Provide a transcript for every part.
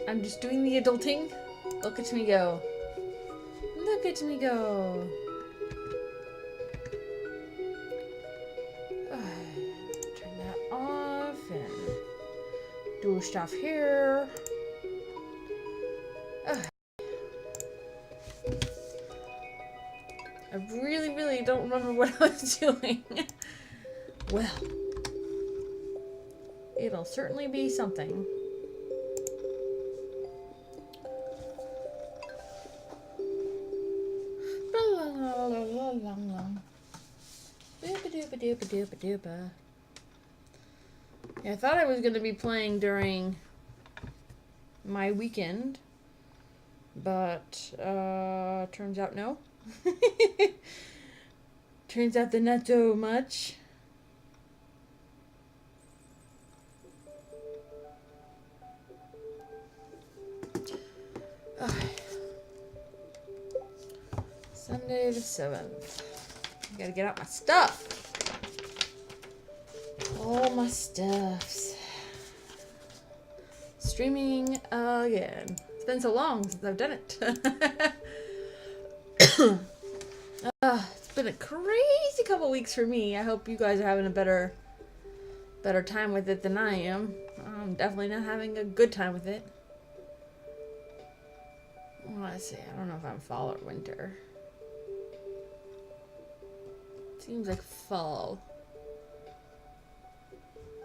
I'm just doing the adulting. Look at me go. Look at me go. Turn that off and do stuff here. I really don't remember what I was doing. Well, it'll certainly be something. Yeah, I thought I was going to be playing during my weekend, but turns out no. Turns out that not so much. Sunday the 7th. I gotta get out my stuff. All my stuffs. Streaming again. It's been so long since I've done it. It's been a crazy couple weeks for me. I hope you guys are having a better time with it than I am. I'm definitely not having a good time with it. Let's see. I don't know if I'm fall or winter. Seems like fall.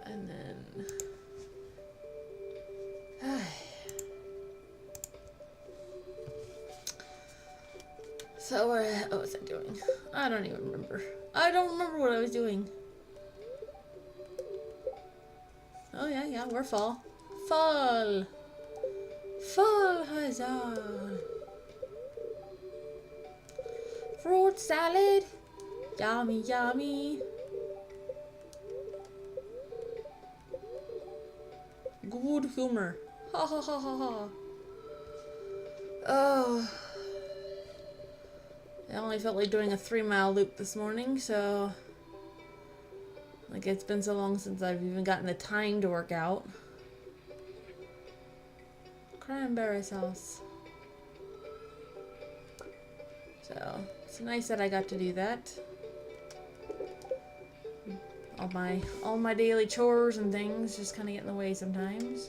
And then... So what was I doing? I don't even remember. I don't remember what I was doing. Oh yeah, we're fall. Fall! Fall, huzzah! Fruit salad! Yummy, yummy! Good humor. Ha ha ha ha ha. Oh. I only felt like doing a 3-mile loop this morning, so... Like, it's been so long since I've even gotten the time to work out. Cranberry sauce. So, it's nice that I got to do that. All my daily chores and things just kind of get in the way sometimes.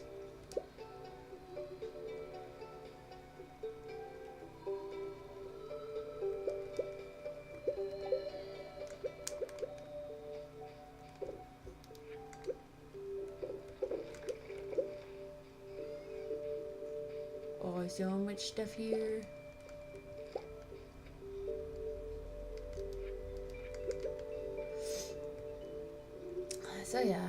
Oh, so much stuff here. So yeah,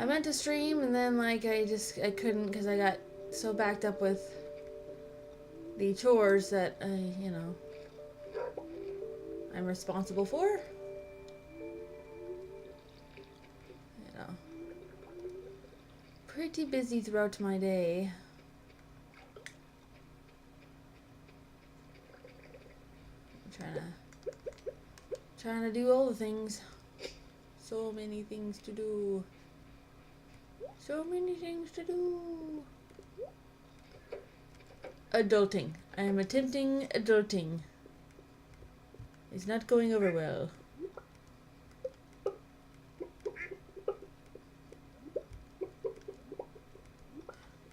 I meant to stream and then like I couldn't because I got so backed up with the chores that I'm responsible for. Pretty busy throughout my day. Trying to do all the things. So many things to do. So many things to do. Adulting. I am attempting adulting. It's not going over well.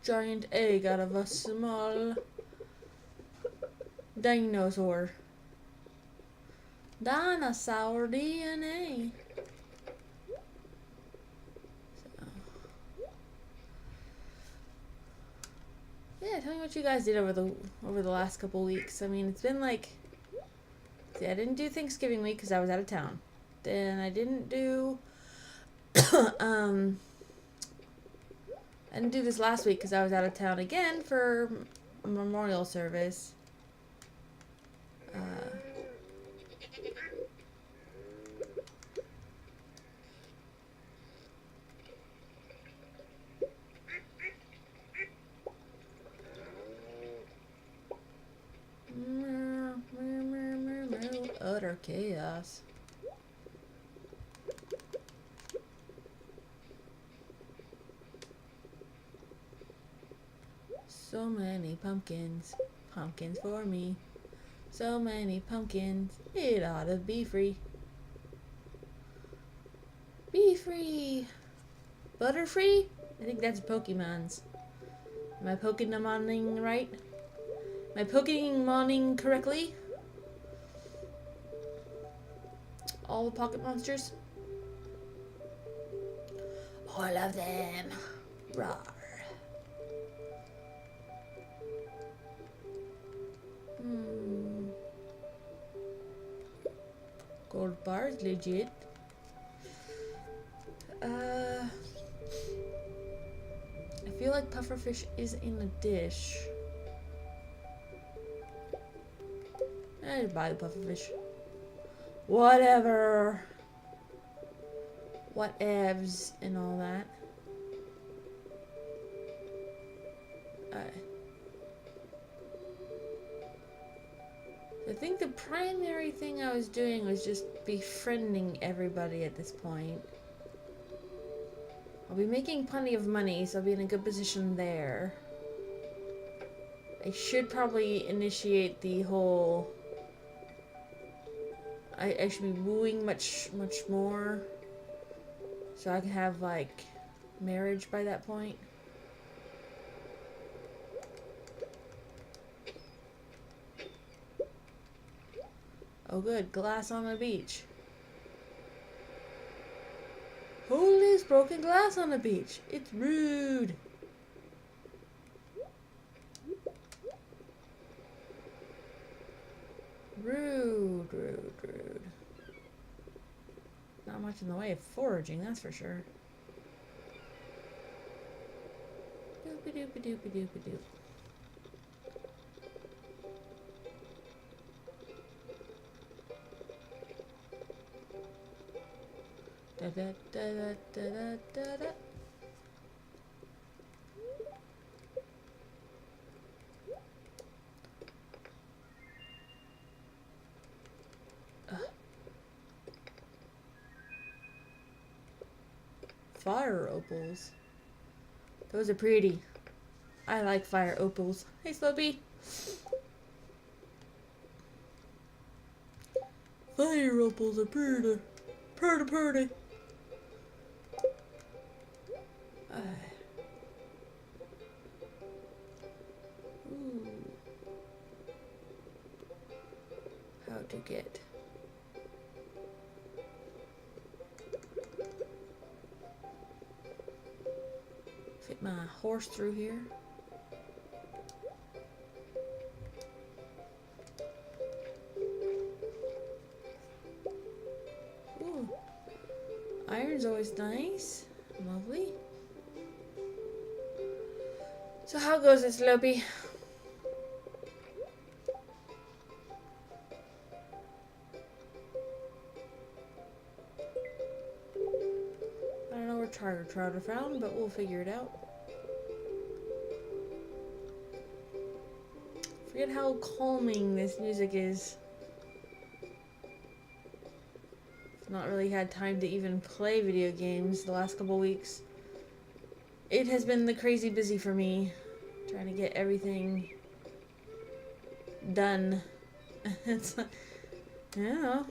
Giant egg out of a small dinosaur. Dinosaur DNA. Yeah, tell me what you guys did over the last couple weeks. I mean, it's been like... See, I didn't do Thanksgiving week because I was out of town. Then I didn't do... I didn't do this last week because I was out of town again for a memorial service. utter chaos. So many pumpkins. Pumpkins for me. So many pumpkins. It ought to be free. Be free. Butterfree? I think that's Pokemon's. Am I Pokemoning right? Am I Pokemoning correctly? All the pocket monsters? All of them. Rawr. Gold bar is legit. I feel like pufferfish is in a dish. I'd buy the pufferfish. Whatever. Whatevs and all that. I think the primary thing I was doing was just befriending everybody at this point. I'll be making plenty of money, so I'll be in a good position there. I should probably initiate the whole... I should be wooing much more. So I can have, like, marriage by that point. Oh good, glass on the beach. Who leaves broken glass on the beach? It's rude. Rude. Not much in the way of foraging, that's for sure. Doopy-doopy-doopy-doopy-doop. Da da da da da da da. Fire opals. Those are pretty. I like fire opals. Hey, Slopey. Fire opals are pretty. Pretty. Ooh. How to get... fit my horse through here. Ooh. Iron's always nice. Lovely. So how goes it, Slopey? I don't know where Charter Trotter found, but we'll figure it out. Forget how calming this music is. I've not really had time to even play video games the last couple weeks. It has been the crazy busy for me, trying to get everything done. It's like, I don't know.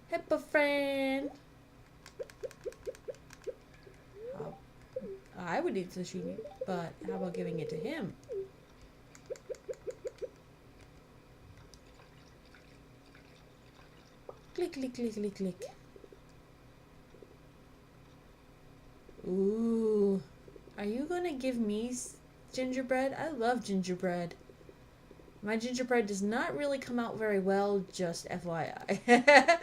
Hippo friend. I would eat sashimi, but how about giving it to him? Click. Ooh. Are you gonna give me gingerbread? I love gingerbread. My gingerbread does not really come out very well, just FYI.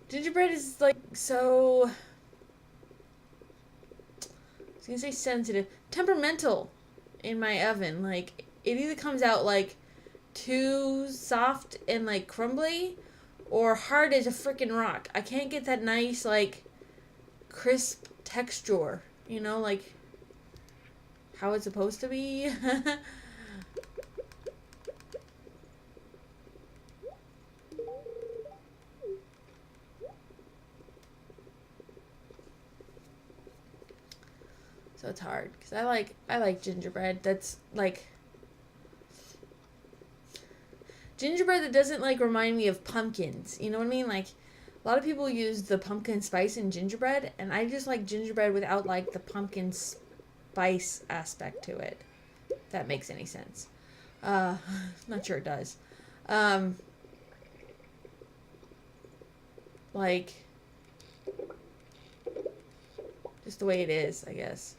Gingerbread is like so... I was gonna say sensitive. Temperamental in my oven. Like, it either comes out like too soft and like crumbly, or hard as a freaking rock. I can't get that nice, like, crisp texture. You know, like, how it's supposed to be. So it's hard because I like gingerbread. That's like gingerbread that doesn't like remind me of pumpkins. You know what I mean? Like a lot of people use the pumpkin spice in gingerbread, and I just like gingerbread without like the pumpkin spice aspect to it. If that makes any sense. Not sure it does. Like just the way it is, I guess.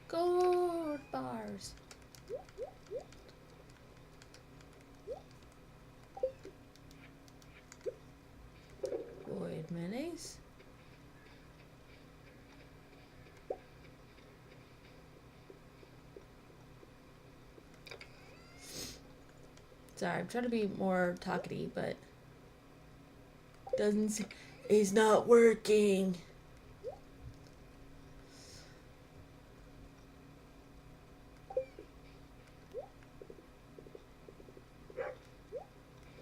Gold bars. Void minis. Sorry, I'm trying to be more talkative, but it's not working.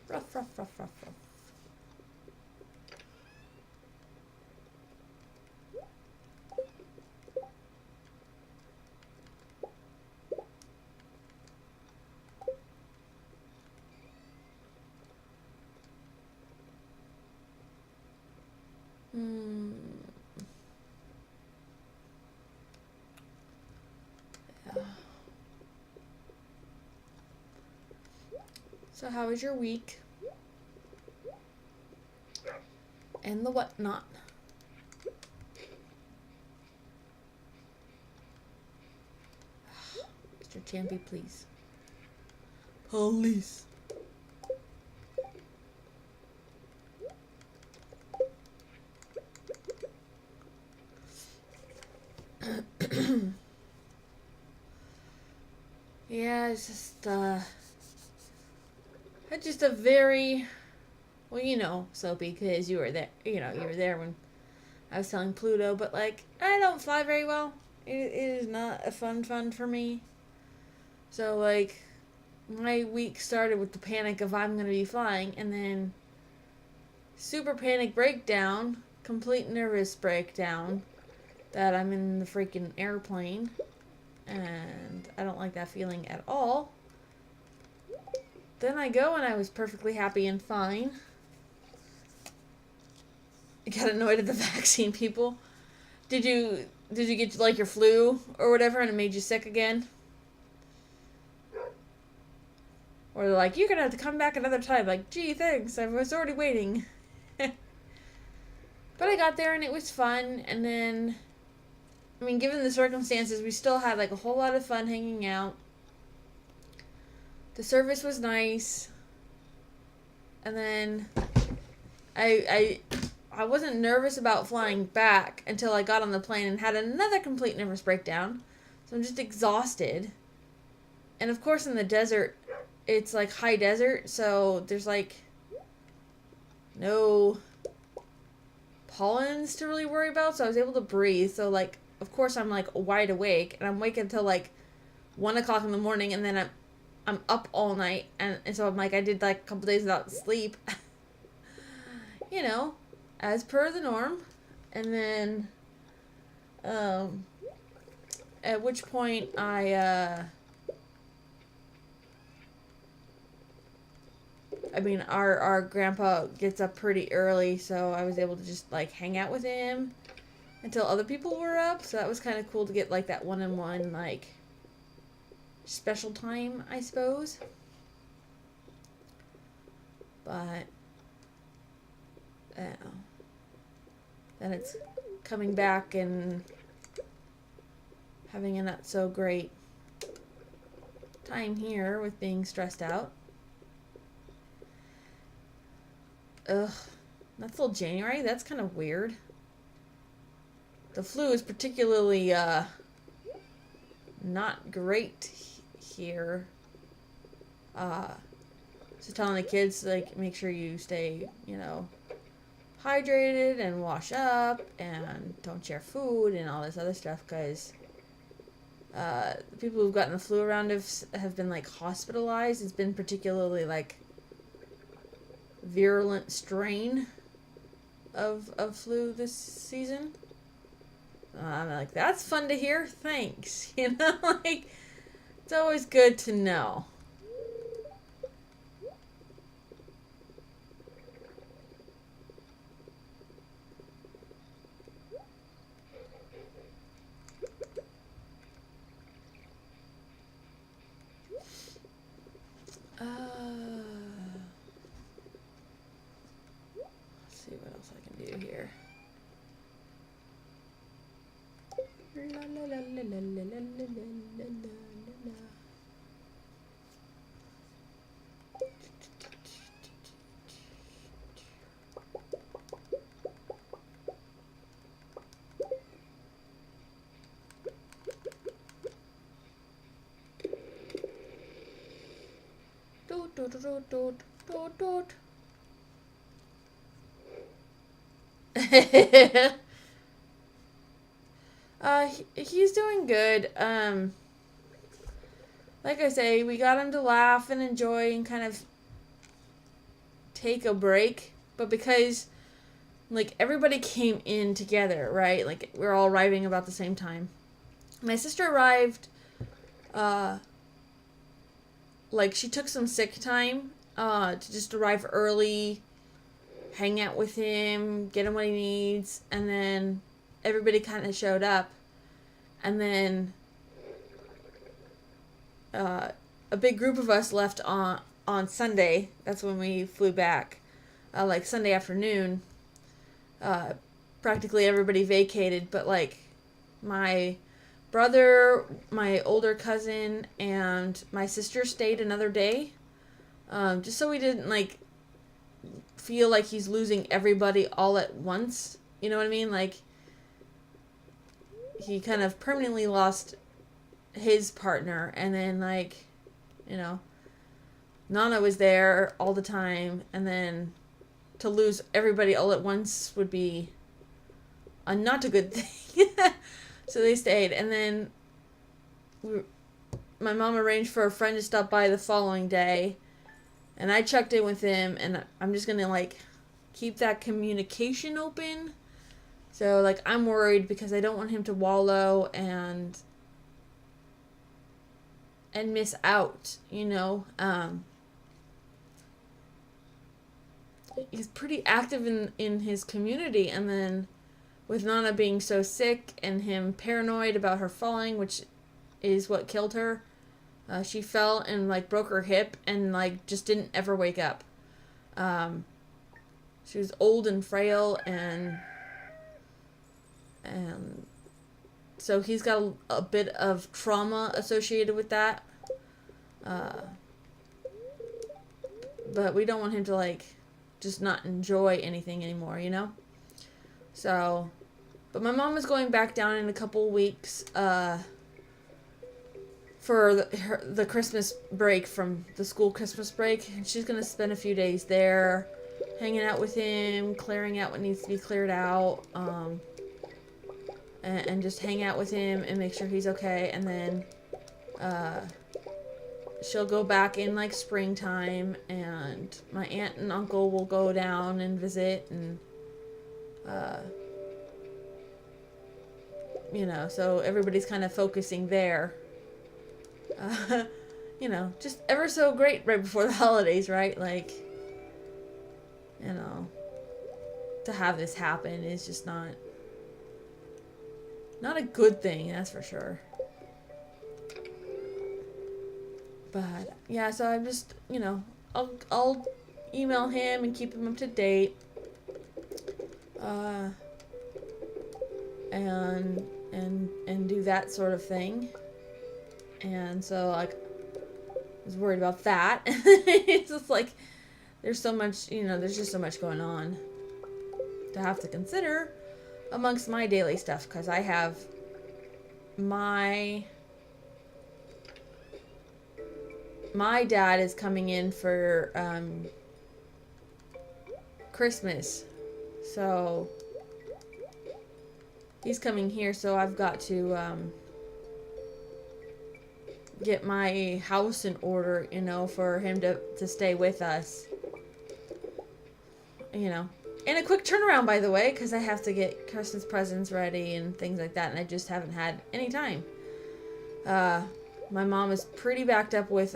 Ruff, ruff, ruff, ruff, ruff. Yeah. So how was your week? And the whatnot. Mr. Champy, please. Police. Yeah, it's just a very, well, you know, Soapy, because you were there, you were there when I was telling Pluto, but, like, I don't fly very well. It is not a fun for me. So, like, my week started with the panic of I'm going to be flying, and then super panic breakdown, complete nervous breakdown, that I'm in the freaking airplane, and I don't like that feeling at all. Then I go, and I was perfectly happy and fine. I got annoyed at the vaccine people. Did you get like your flu or whatever and it made you sick again? Or they're like, you're gonna have to come back another time. Like, gee, thanks, I was already waiting. But I got there and it was fun, and then, I mean, given the circumstances, we still had like a whole lot of fun hanging out. The service was nice. And then I wasn't nervous about flying back until I got on the plane and had another complete nervous breakdown. So I'm just exhausted. And of course in the desert, it's like high desert, so there's like no pollens to really worry about, so I was able to breathe. So like, of course I'm like wide awake, and I'm awake until like 1 o'clock in the morning, and then I'm up all night, and so I'm like, I did like a couple days without sleep. You know, as per the norm. And then at which point I mean, our grandpa gets up pretty early, so I was able to just like hang out with him until other people were up. So that was kind of cool to get like that one-on-one like special time, I suppose. But then it's coming back and having a not so great time here with being stressed out. Ugh, that's till January. That's kind of weird. The flu is particularly not great here. So telling the kids, like, make sure you stay, hydrated and wash up and don't share food and all this other stuff, because the people who've gotten the flu around have been, like, hospitalized. It's been particularly, like, virulent strain of flu this season. I'm like, that's fun to hear. Thanks. Like, it's always good to know. Let's see what else I can do here. La la la la la la la la la la. Doot doot doot doot doot doot. He's doing good. Like I say, we got him to laugh and enjoy and kind of take a break. But because, like, everybody came in together, right? Like, we're all arriving about the same time. My sister arrived, like, she took some sick time, to just arrive early, hang out with him, get him what he needs, and then everybody kind of showed up. And then a big group of us left on Sunday. That's when we flew back. Like Sunday afternoon. Practically everybody vacated, but like my brother, my older cousin, and my sister stayed another day. Just so we didn't like feel like he's losing everybody all at once. You know what I mean? Like, he kind of permanently lost his partner, and then, like, Nana was there all the time, and then to lose everybody all at once would be a not a good thing. So they stayed, and then my mom arranged for a friend to stop by the following day, and I checked in with him, and I'm just gonna, like, keep that communication open. So, like, I'm worried because I don't want him to wallow and miss out, He's pretty active in his community, and then with Nana being so sick and him paranoid about her falling, which is what killed her, she fell and, like, broke her hip and, like, just didn't ever wake up. She was old and frail, and so he's got a bit of trauma associated with that. But we don't want him to, like, just not enjoy anything anymore, So, but my mom is going back down in a couple weeks for the Christmas break, from the school Christmas break. And she's going to spend a few days there, hanging out with him, clearing out what needs to be cleared out, and just hang out with him and make sure he's okay. And then she'll go back in, like, springtime, and my aunt and uncle will go down and visit, and so everybody's kind of focusing there. Just ever so great right before the holidays, right? Like, to have this happen is just not a good thing, that's for sure. But yeah, so I'm just, I'll email him and keep him up to date. And do that sort of thing. And so like I was worried about that. It's just like there's so much, there's just so much going on to have to consider amongst my daily stuff, because I have my dad is coming in for Christmas, so he's coming here, so I've got to get my house in order, for him to stay with us, and a quick turnaround, by the way, because I have to get Christmas presents ready and things like that, and I just haven't had any time. My mom is pretty backed up with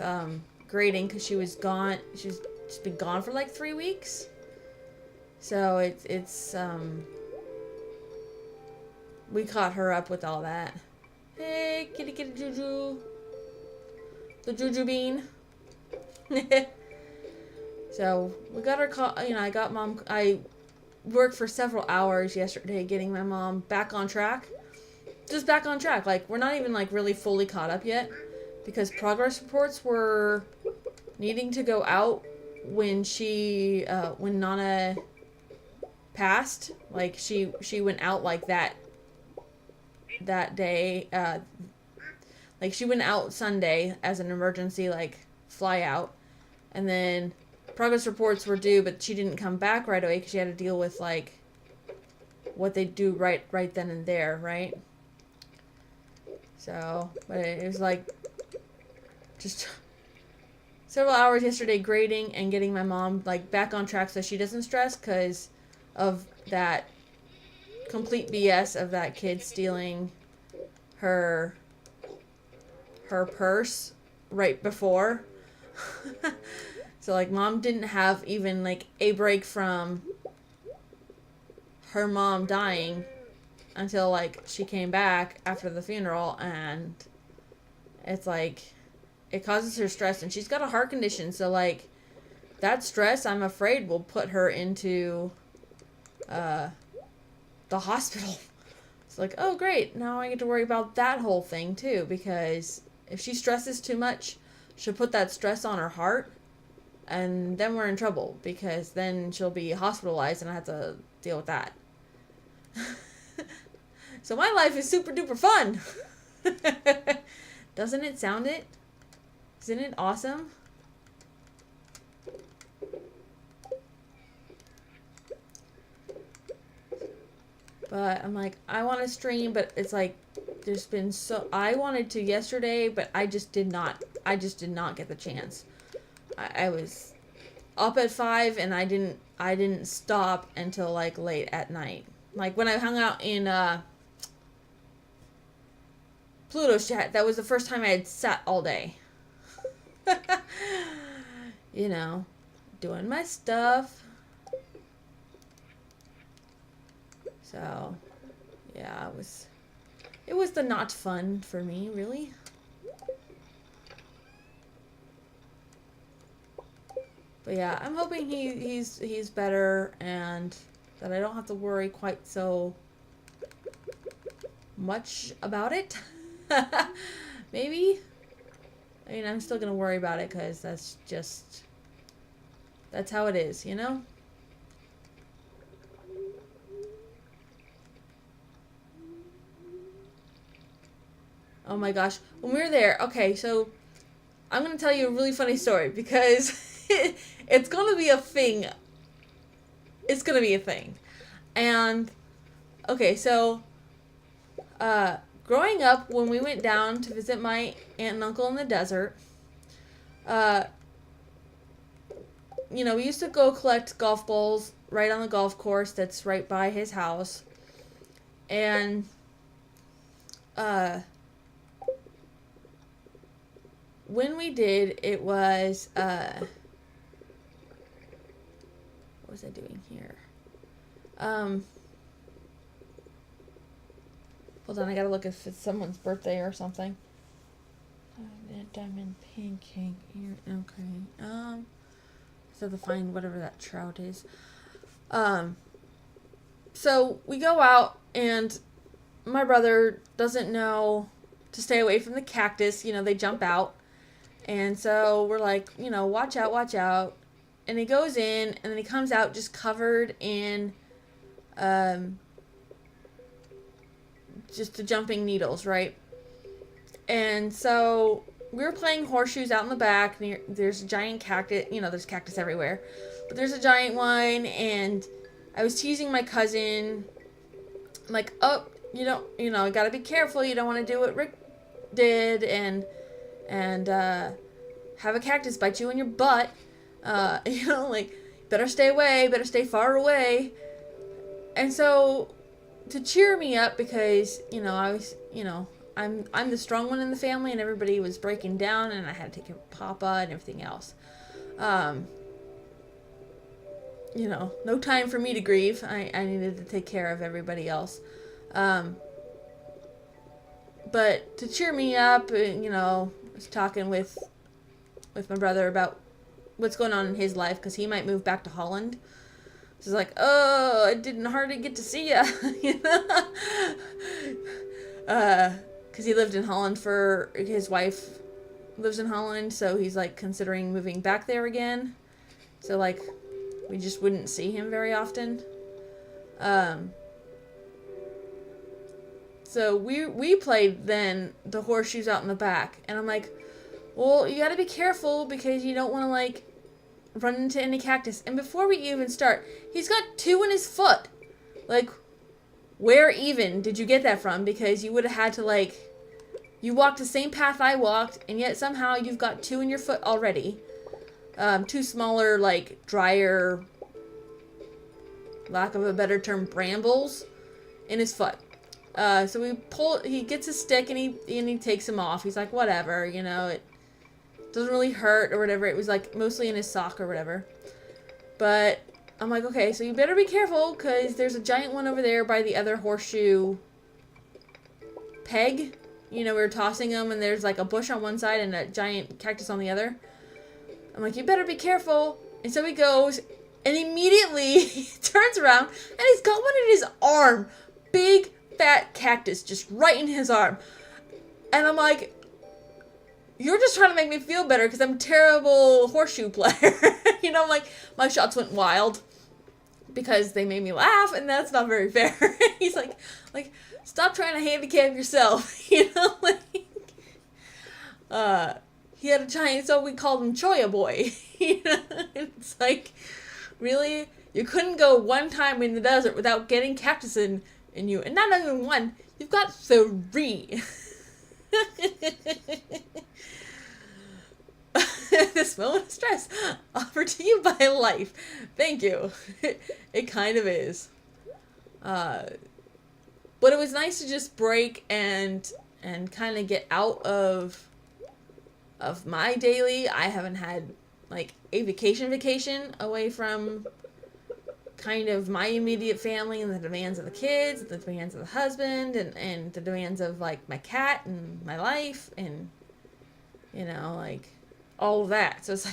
grading, because she's been gone for like 3 weeks, so it's we caught her up with all that. Hey, kitty Juju. The Juju bean. So we got her I worked for several hours yesterday getting my mom back on track. Just back on track. Like, we're not even like really fully caught up yet, because progress reports were needing to go out when when Nana passed. Like, she went out like that day. Like, she went out Sunday as an emergency, like, fly out. And then progress reports were due, but she didn't come back right away because she had to deal with, like, what they do right then and there, right? So, but it was, like, just several hours yesterday grading and getting my mom, like, back on track so she doesn't stress because of that complete BS of that kid stealing her purse right before. So, like, mom didn't have even, like, a break from her mom dying until, like, she came back after the funeral, and it's, like, it causes her stress, and she's got a heart condition, so, like, that stress, I'm afraid, will put her into the hospital. It's like, oh, great, now I get to worry about that whole thing, too, because if she stresses too much, she'll put that stress on her heart, and then we're in trouble, because then she'll be hospitalized, and I have to deal with that. So my life is super duper fun. Doesn't it sound it? Isn't it awesome? But I'm like, I want to stream, but it's like, there's been I wanted to yesterday, but I just did not get the chance. I was up at 5 and I didn't stop until like late at night. Like when I hung out in Pluto's chat, that was the first time I had sat all day. Doing my stuff. So, yeah, it was the not fun for me, really. But yeah, I'm hoping he's better and that I don't have to worry quite so much about it. Maybe. I mean, I'm still gonna worry about it because that's how it is, you know? Oh my gosh. When we were there, okay, so I'm going to tell you a really funny story because it's going to be a thing. It's going to be a thing. And, okay, so, growing up, when we went down to visit my aunt and uncle in the desert, we used to go collect golf balls right on the golf course that's right by his house. And, when we did, it was, what was I doing here? Hold on, I gotta look if it's someone's birthday or something. Diamond pancake here, okay. have to find whatever that trout is. So we go out, and my brother doesn't know to stay away from the cactus. You know, they jump out. And so we're like, you know, watch out, watch out. And he goes in, and then he comes out just covered in just the jumping needles, right? And so we were playing horseshoes out in the back. There's a giant cactus. You know, there's cactus everywhere. But there's a giant one, and I was teasing my cousin. I'm like, oh, you got to be careful. You don't want to do what Rick did and have a cactus bite you in your butt. Like, better stay away, better stay far away. And so, to cheer me up, because, I was, I'm the strong one in the family, and everybody was breaking down, and I had to take care of Papa and everything else. No time for me to grieve. I needed to take care of everybody else. But to cheer me up, I was talking with my brother about what's going on in his life, because he might move back to Holland. So it's like, oh, I didn't hardly get to see ya, because he lived in Holland his wife lives in Holland, so he's like considering moving back there again. So like, we just wouldn't see him very often. So we played then the horseshoes out in the back, and I'm like, well, you gotta be careful, because you don't want to like run into any cactus. And before we even start, he's got 2 in his foot. Like, where even did you get that from? Because you would have had to you walked the same path I walked, and yet somehow you've got 2 in your foot already. 2 smaller, drier, lack of a better term, brambles in his foot. So he gets a stick, and he takes him off. He's like, whatever, it doesn't really hurt or whatever. It was mostly in his sock or whatever. But I'm like, okay, so you better be careful, because there's a giant one over there by the other horseshoe peg. We were tossing them, and there's a bush on one side and a giant cactus on the other. I'm like, you better be careful. And so he goes, and immediately he turns around, and he's got one in his arm. Big, fat cactus just right in his arm. And I'm like, you're just trying to make me feel better, because I'm a terrible horseshoe player. My shots went wild because they made me laugh, and that's not very fair. He's like, stop trying to handicap yourself. He had a giant, so we called him Choya Boy. It's like, really? You couldn't go one time in the desert without getting cactus in you. And not even one, you've got 3. This moment of stress offered to you by life. Thank you. It kind of is. But it was nice to just break and kind of get out of my daily. I haven't had a vacation away from kind of my immediate family and the demands of the kids, the demands of the husband, and the demands of my cat and my life, and all of that. So it's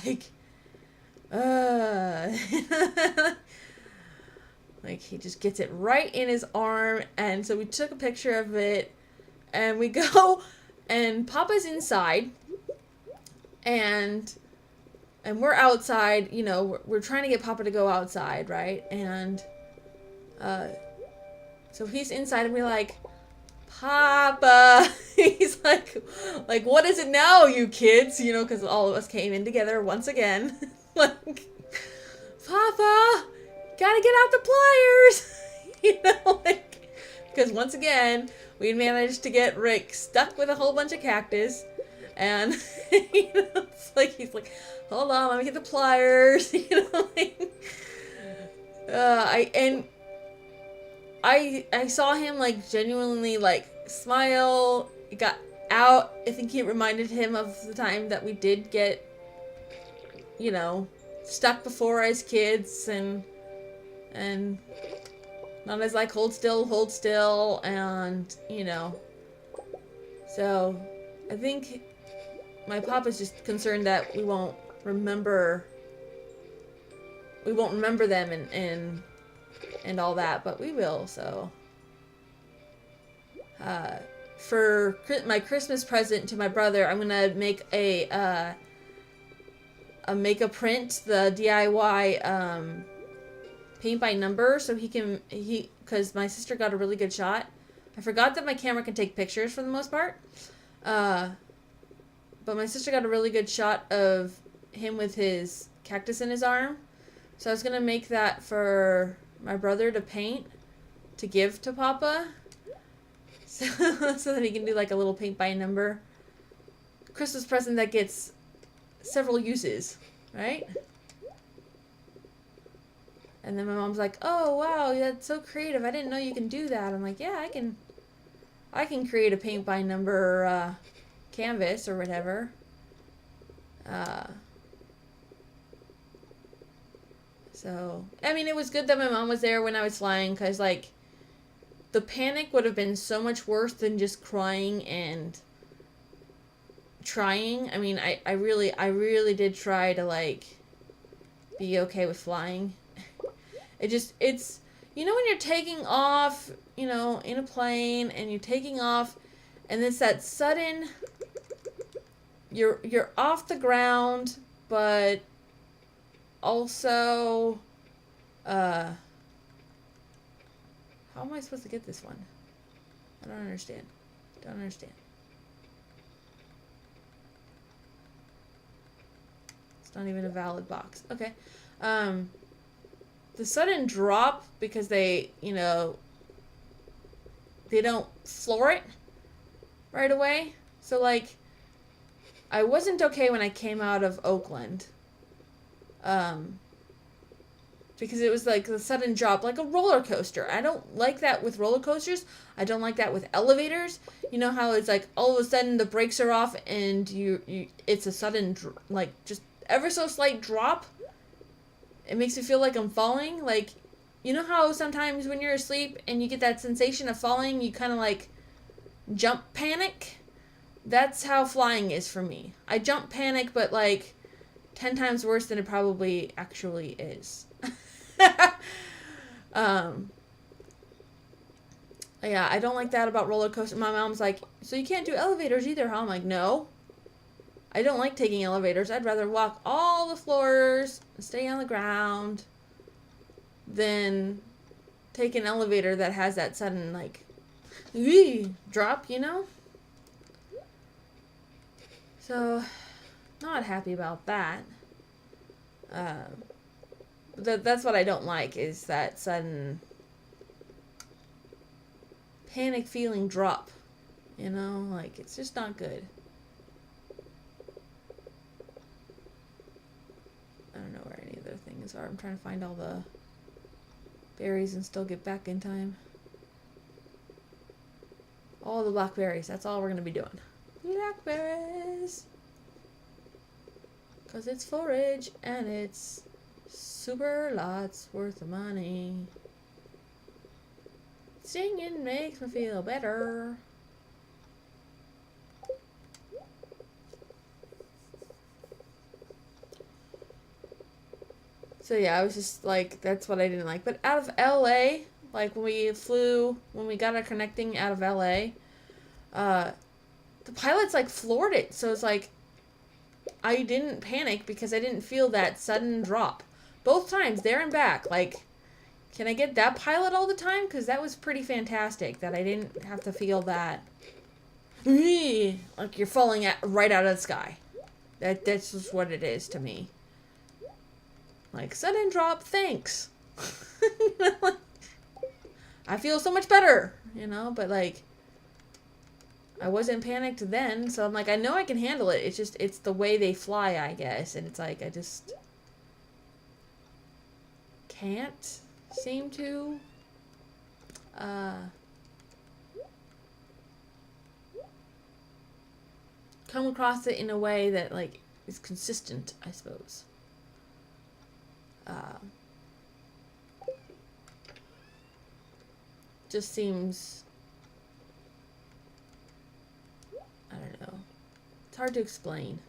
he just gets it right in his arm. And so we took a picture of it, and we go, and Papa's inside, and we're outside. We're trying to get Papa to go outside, right? And so he's inside, and we're like, Papa. He's like, what is it now, you kids? Because all of us came in together once again. Papa, gotta get out the pliers. Because once again, we managed to get Rick stuck with a whole bunch of cactus. And, it's he's like, hold on, let me get the pliers. I saw him genuinely smile. It got out. I think it reminded him of the time that we did get, stuck before as kids, and not as hold still, and so I think my papa's just concerned that we won't remember we won't remember them and all that, but we will. So for my Christmas present to my brother, I'm gonna make a print, the DIY paint by number, so because my sister got a really good shot. I forgot that my camera can take pictures for the most part, but my sister got a really good shot of him with his cactus in his arm. So I was gonna make that for my brother to paint, to give to Papa, so that he can do like a little paint by number Christmas present that gets several uses, right? And then my mom's like, "Oh wow, that's so creative! I didn't know you can do that." I'm like, "Yeah, I can create a paint by number canvas or whatever." So I mean, it was good that my mom was there when I was flying, because like the panic would have been so much worse than just crying and trying. I mean, I really did try to like be okay with flying. It's when you're taking off, in a plane, and you're taking off, and it's that sudden, you're off the ground, but also, how am I supposed to get this one? I don't understand. It's not even a valid box. Okay. The sudden drop, because they don't floor it right away. So like, I wasn't okay when I came out of Oakland. Because it was like the sudden drop, like a roller coaster. I don't like that with roller coasters. I don't like that with elevators. You know how it's like all of a sudden the brakes are off and it's a sudden, like just ever so slight drop. It makes me feel like I'm falling. Like, you know how sometimes when you're asleep and you get that sensation of falling, you kind of like jump panic? That's how flying is for me. I jump panic, but like 10 times worse than it probably actually is. Yeah, I don't like that about roller coasters. My mom's like, "So you can't do elevators either, huh?" I'm like, "No. I don't like taking elevators. I'd rather walk all the floors and stay on the ground than take an elevator that has that sudden, like, drop, So, not happy about that. That's what I don't like, is that sudden panic feeling drop. Like, it's just not good. I don't know where any other things are. I'm trying to find all the berries and still get back in time. All the blackberries. That's all we're going to be doing. Blackberries. Because it's forage and it's super lots worth of money. Singing makes me feel better. So yeah, I was just like, that's what I didn't like. But out of LA, like when we got our connecting out of LA, the pilots like floored it. So it's like, I didn't panic because I didn't feel that sudden drop. Both times, there and back. Like, can I get that pilot all the time? Because that was pretty fantastic, that I didn't have to feel that, like you're falling right out of the sky. That's just what it is to me. Like, sudden drop, thanks. I feel so much better, but like, I wasn't panicked then, so I'm like, I know I can handle it. It's just, it's the way they fly, I guess. And it's like, I just can't seem to come across it in a way that like is consistent, I suppose. Just seems, I don't know. It's hard to explain.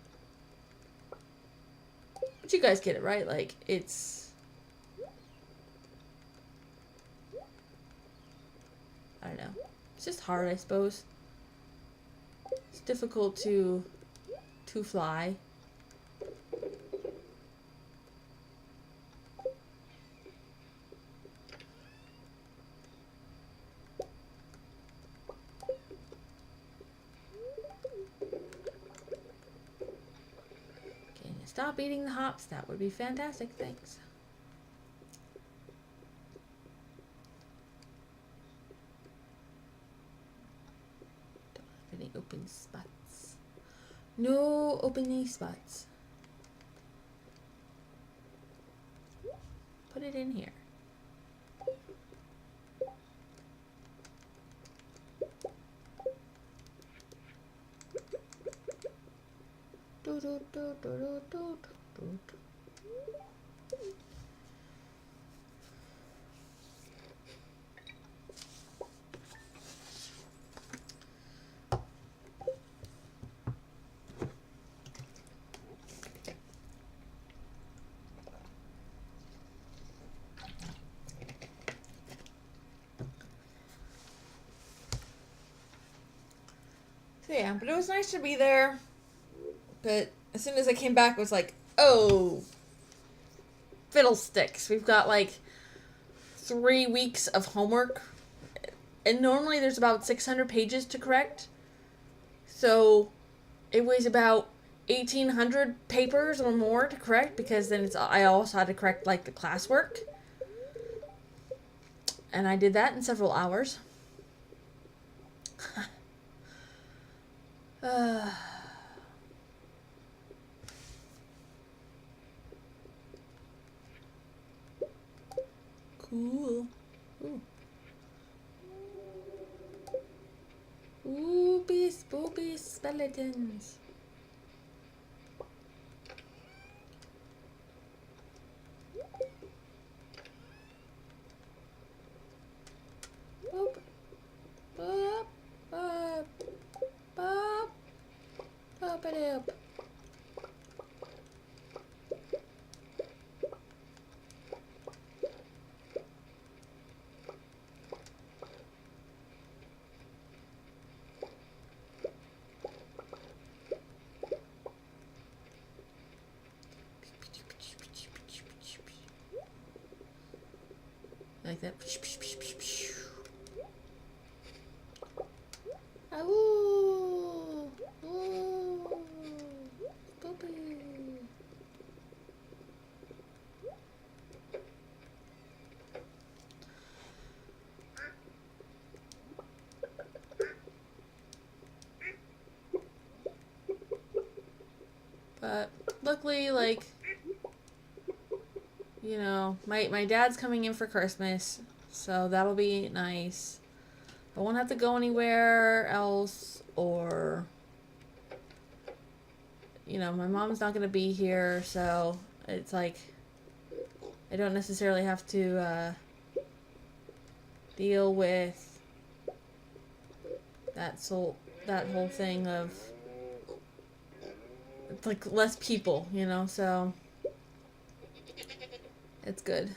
But you guys get it, right? Like, it's I don't know. It's just hard, I suppose. It's difficult to fly. Can you stop eating the hops? That would be fantastic. Thanks. Don't have any open spots. No opening spots. Put it in here. Do, do, do, do, do, do, do, do. So yeah, but it was nice to be there. But as soon as I came back, it was like, oh, fiddlesticks. We've got like 3 weeks of homework. And normally there's about 600 pages to correct. So it was about 1,800 papers or more to correct, because then I also had to correct like the classwork. And I did that in several hours. Cool. Ooh. Oobies, boobies, skeletons. Boop. Boop. Boop. Boop. Boop it up. Like that. Ooh. Ooh. Boopy. But luckily, like, you know, my dad's coming in for Christmas, so that'll be nice. I won't have to go anywhere else, or, you know, my mom's not going to be here, so it's like, I don't necessarily have to deal with that whole thing of, it's like less people, you know, so it's good.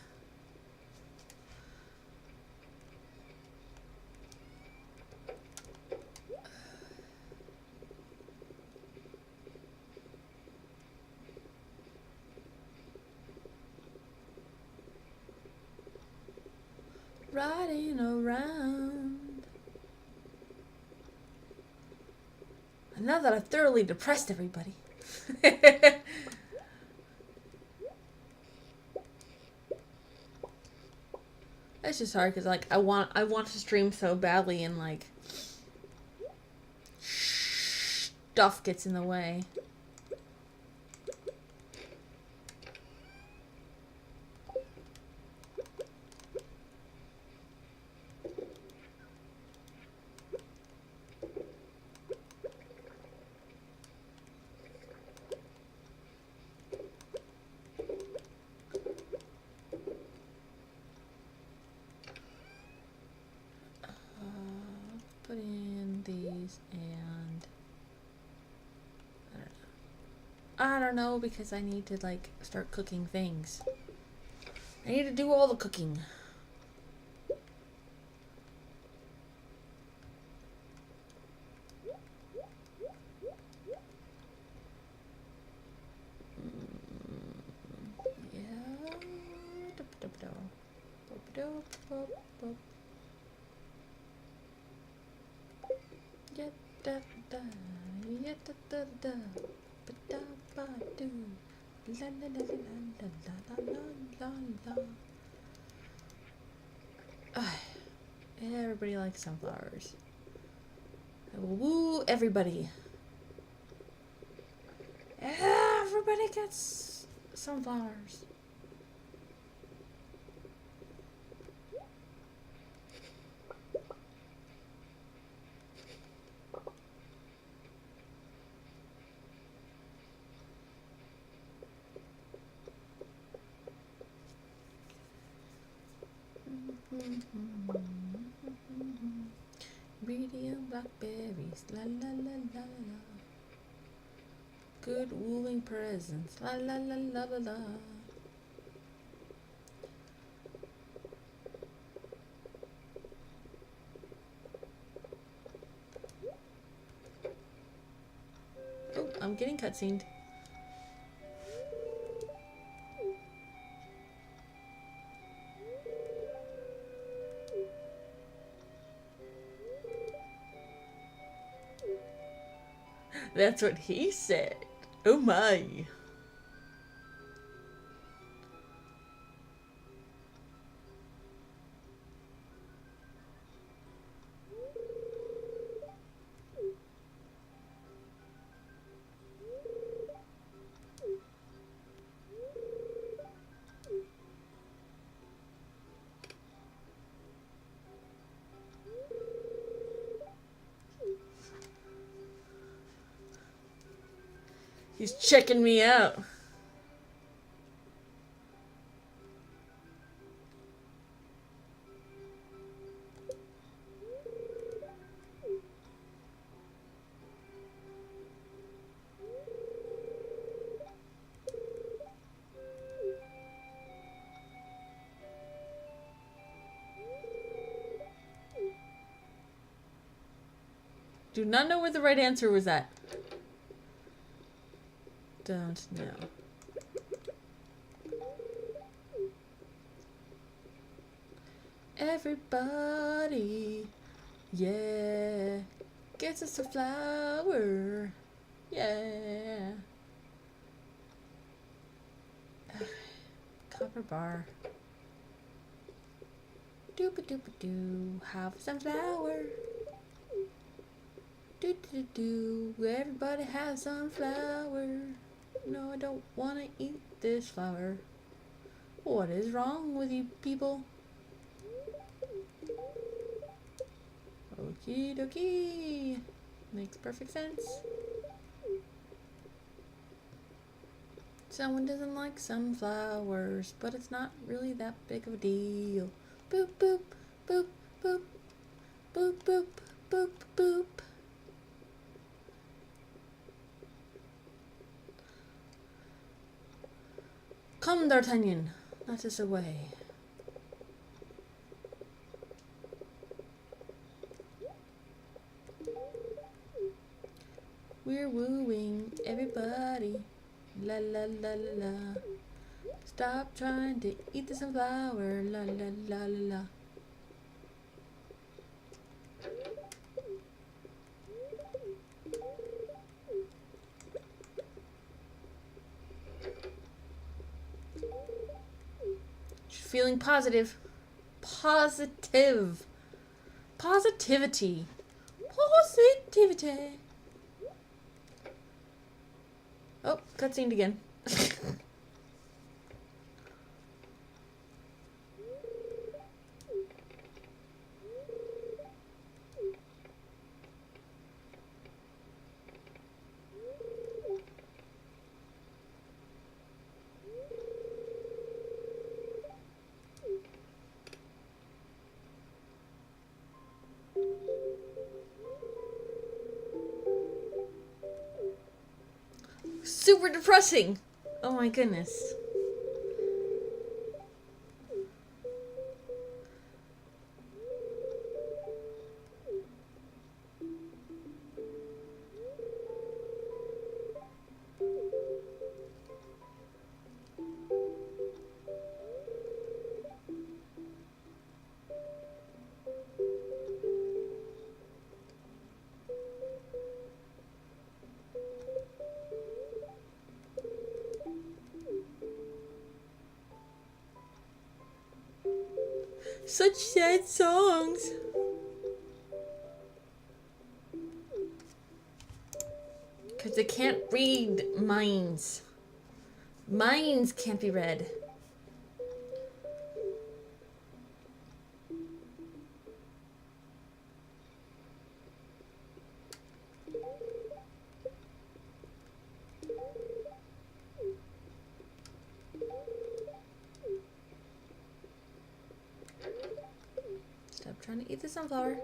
Riding around. And now that I've thoroughly depressed everybody. It's just hard because, like, I want to stream so badly, and like stuff gets in the way. Put in these, and I don't know, because I need to, like, start cooking things. I need to do all the cooking. Everybody likes sunflowers. I will woo everybody. Everybody gets sunflowers. Greedy and blackberries, la la la la la. Good wooing presents, la la la la la la. Oh, I'm getting cutscened. That's what he said. Oh my. He's checking me out. Do not know where the right answer was at. Don't know. Everybody, yeah, gets us a flower, yeah. Copper bar. Doop-a-doop-a-doo, have some flower. Do-do-do, everybody have some flower. No, I don't want to eat this flower. What is wrong with you people? Okie dokie. Makes perfect sense. Someone doesn't like sunflowers, but it's not really that big of a deal. Boop, boop, boop, boop. Boop, boop, boop, boop. Come, D'Artagnan, let us away. We're wooing everybody, la la la la la. Stop trying to eat the sunflower, la la la la la. Feeling positive. Positive. Positivity. Positivity. Oh, cutscene again. Super depressing. Oh my goodness. Such sad songs. Because they can't read minds. Minds can't be read. Stop trying to eat the sunflower.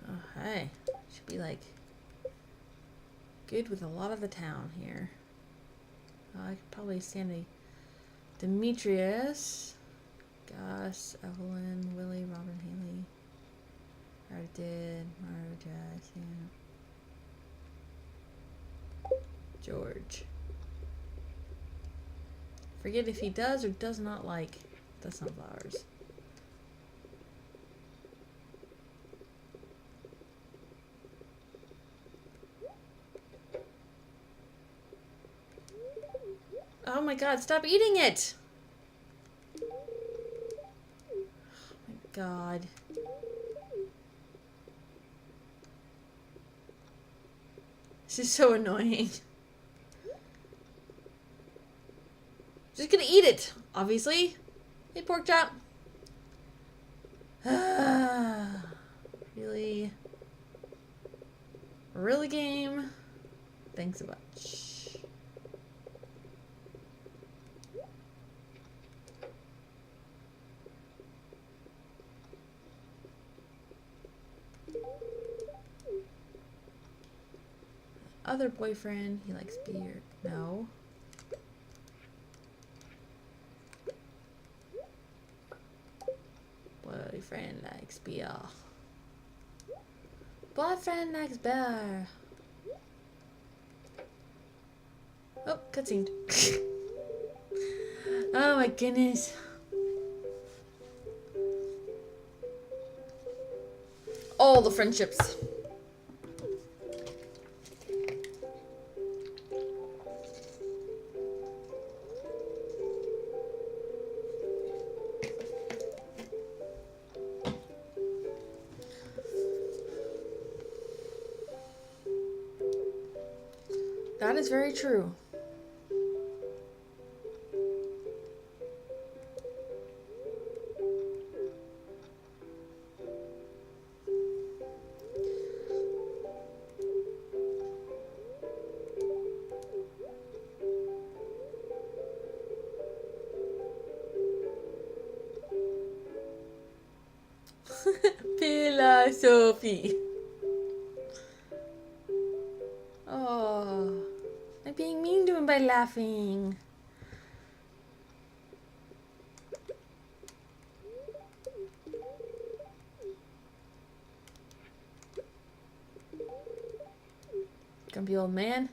Oh, hey. Should be like good with a lot of the town here. I could probably stand a Demetrius, Gus, Evelyn, Willie, Robin, Haley, Ardid, Mario, Jazz, yeah. George. Forget if he does or does not like the sunflowers. Oh my god, stop eating it! Oh my god. This is so annoying. Just gonna eat it, obviously. Hey, pork chop. Really? Really, game? Thanks so much. Other boyfriend, he likes beer. No. Boyfriend likes beer. Boyfriend likes beer. Oh, cutscene. Oh my goodness. All the friendships. That is very true. Philosophy. Oh, I'm being mean to him by laughing. Grumpy old man.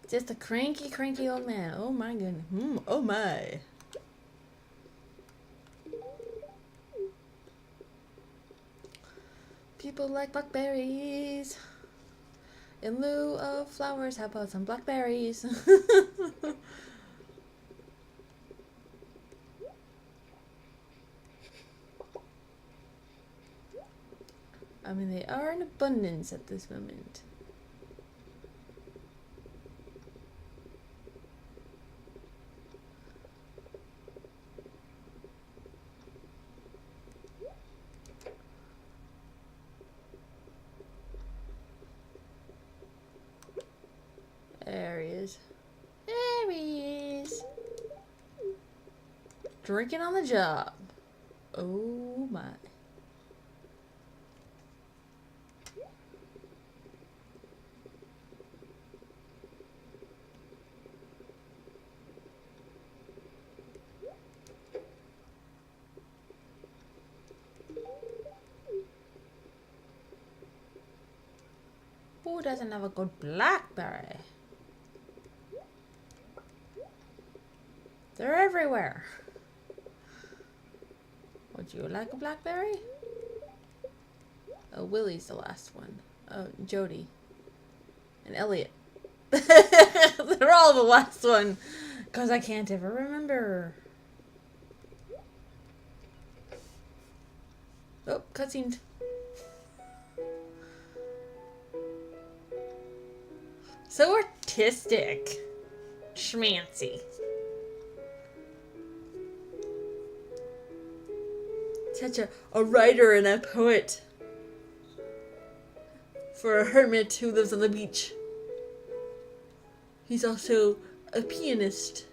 Just a cranky, cranky old man. Oh my goodness. Oh my. People like blackberries. In lieu of flowers, how about some blackberries? I mean, they are in abundance at this moment. There he is. There he is. Drinking on the job. Oh my. Who doesn't have a good blackberry? They're everywhere. Would you like a blackberry? Oh, Willie's the last one. Oh, Jody. And Elliot. They're all the last one. Because I can't ever remember. Oh, cutscene. So artistic. Schmancy. Such a writer and a poet. For a hermit who lives on the beach. He's also a pianist.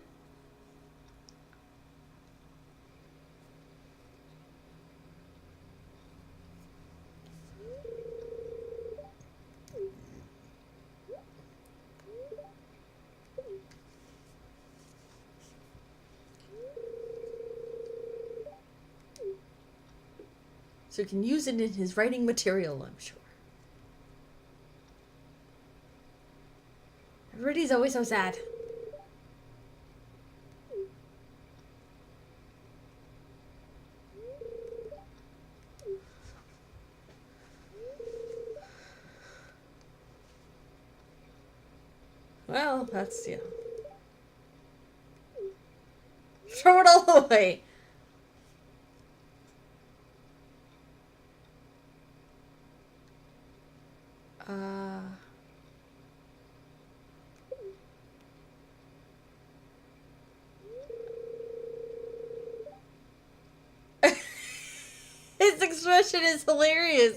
So he can use it in his writing material, I'm sure. Everybody's always so sad. Well, that's, yeah. Throw it all away. His expression is hilarious.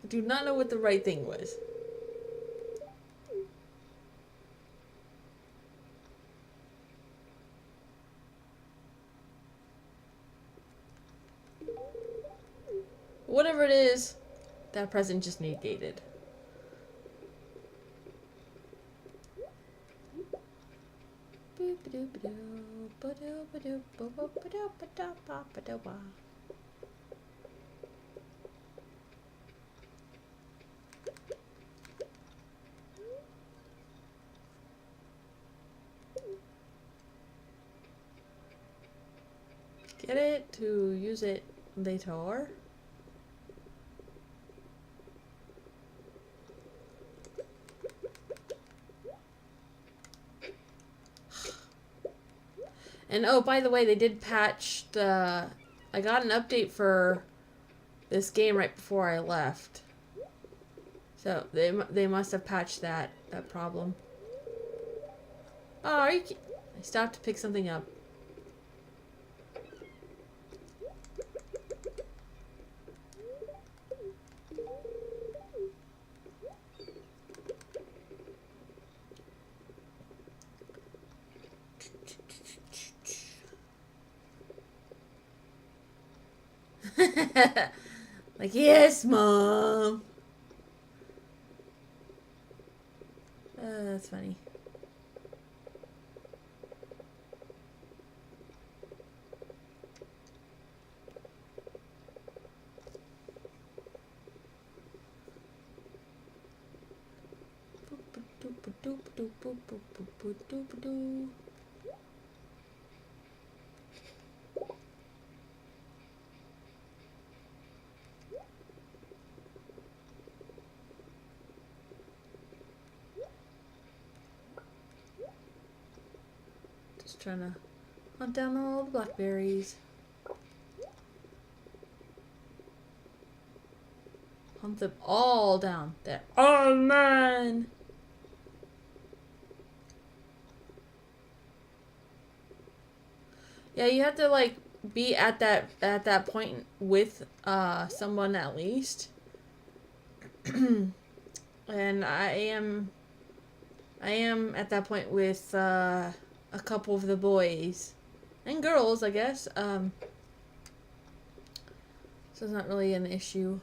I do not know what the right thing was. Whatever it is, that present just negated. Get it to use it later. And oh, by the way, they did patch the... I got an update for this game right before I left. So they must have patched that problem. Oh, are you... I stopped to pick something up. Like, yes, Mom. That's funny. Just trying to hunt down all the blackberries. Hunt them all down. They're all mine. Yeah, you have to like be at that point with someone at least. And I am at that point with a couple of the boys and girls, I guess. So it's not really an issue.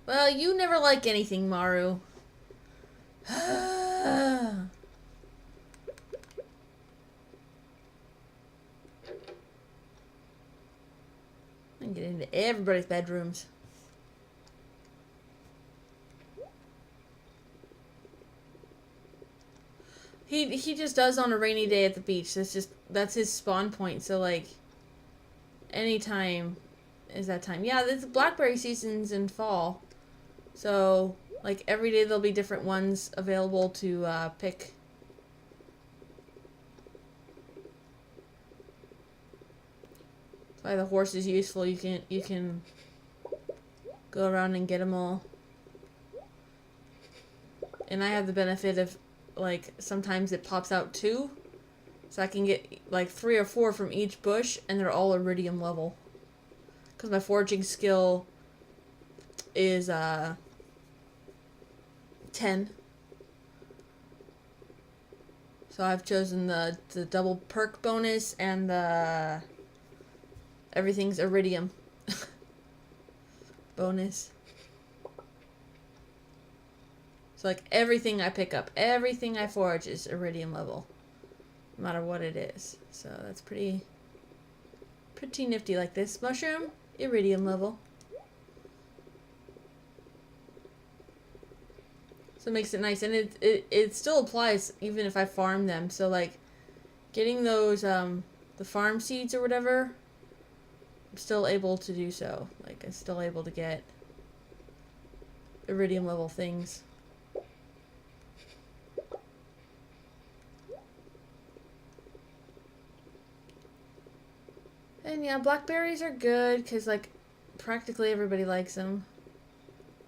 Well, you never like anything, Maru. I'm getting into everybody's bedrooms. He just does on a rainy day at the beach. That's his spawn point. So like anytime is that time. Yeah, it's blackberry seasons in fall. So like every day there'll be different ones available to pick. That's why the horse is useful. You can go around and get them all. And I have the benefit of, like, sometimes it pops out 2. So I can get, like, 3 or 4 from each bush, and they're all iridium level. Because my foraging skill is, 10. So I've chosen the double perk bonus and the everything's iridium bonus. So like everything I pick up, everything I forage is iridium level, no matter what it is. So that's pretty nifty. Like this mushroom, iridium level. So it makes it nice, and it still applies even if I farm them. So like getting those the farm seeds or whatever, I'm still able to do so. Like I'm still able to get iridium level things. And yeah, blackberries are good because, like, practically everybody likes them.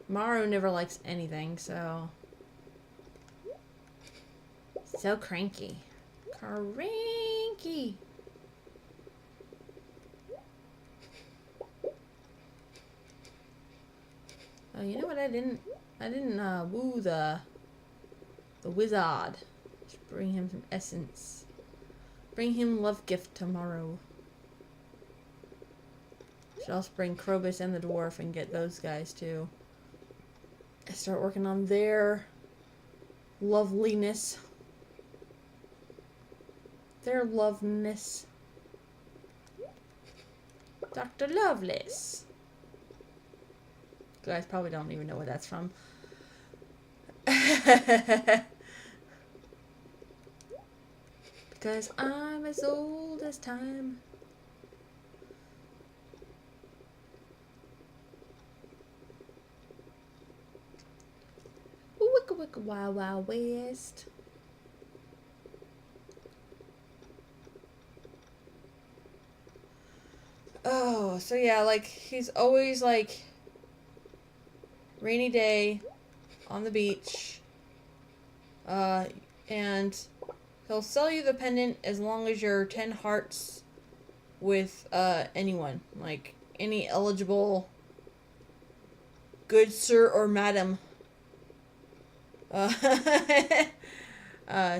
Maru never likes anything, so... So cranky. Cranky! Oh, you know what I didn't woo the wizard. Just bring him some essence. Bring him love gift tomorrow. Should also bring Krobus and the dwarf and get those guys too. I start working on their loveliness. Their loveness. Dr. Loveless. You guys probably don't even know where that's from. Because I'm as old as time. Wicka wicka wild wild west. Oh, so yeah, like he's always like rainy day on the beach. And he'll sell you the pendant as long as you're 10 hearts with anyone, like any eligible good sir or madam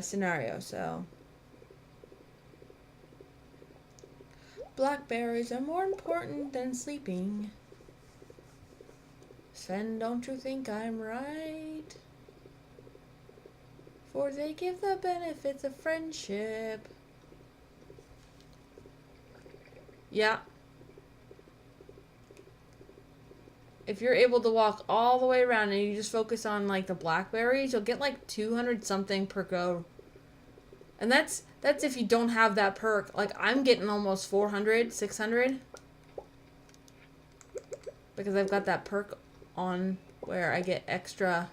scenario. So blackberries are more important than sleeping. Sven, don't you think I'm right? For they give the benefits of friendship. Yeah. If you're able to walk all the way around and you just focus on like the blackberries, you'll get like 200 something per go. And that's if you don't have that perk. Like I'm getting almost 400, 600. Because I've got that perk on where I get extra.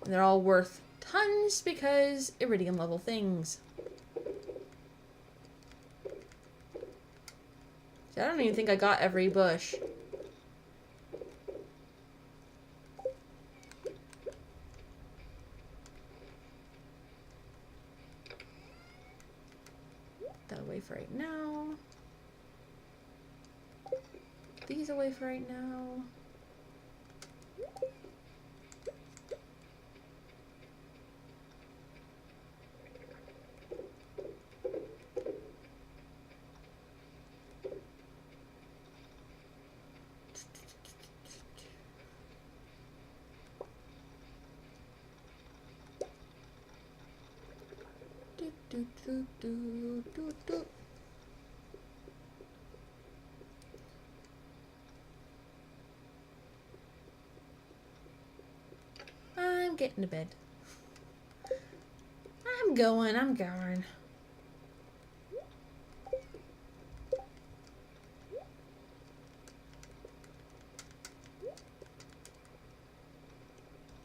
And they're all worth tons because iridium level things. See, I don't even think I got every bush. That away for right now. These away for right now. Do, do, do, do, do. I'm getting to bed. I'm going.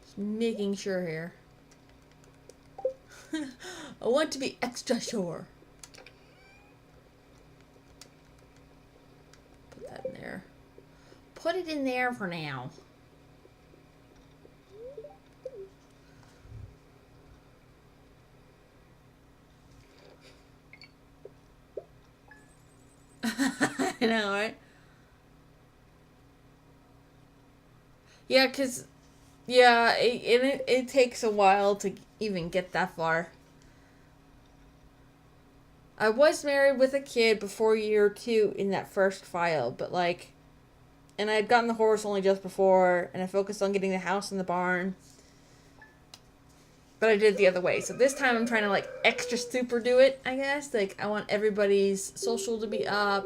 Just making sure here. I want to be extra sure. Put that in there. Put it in there for now. I know, right? Yeah, because, yeah, it takes a while to even get that far. I was married with a kid before year 2 in that first file, but like, and I had gotten the horse only just before, and I focused on getting the house and the barn. But I did it the other way. So this time I'm trying to like extra super do it, I guess. Like I want everybody's social to be up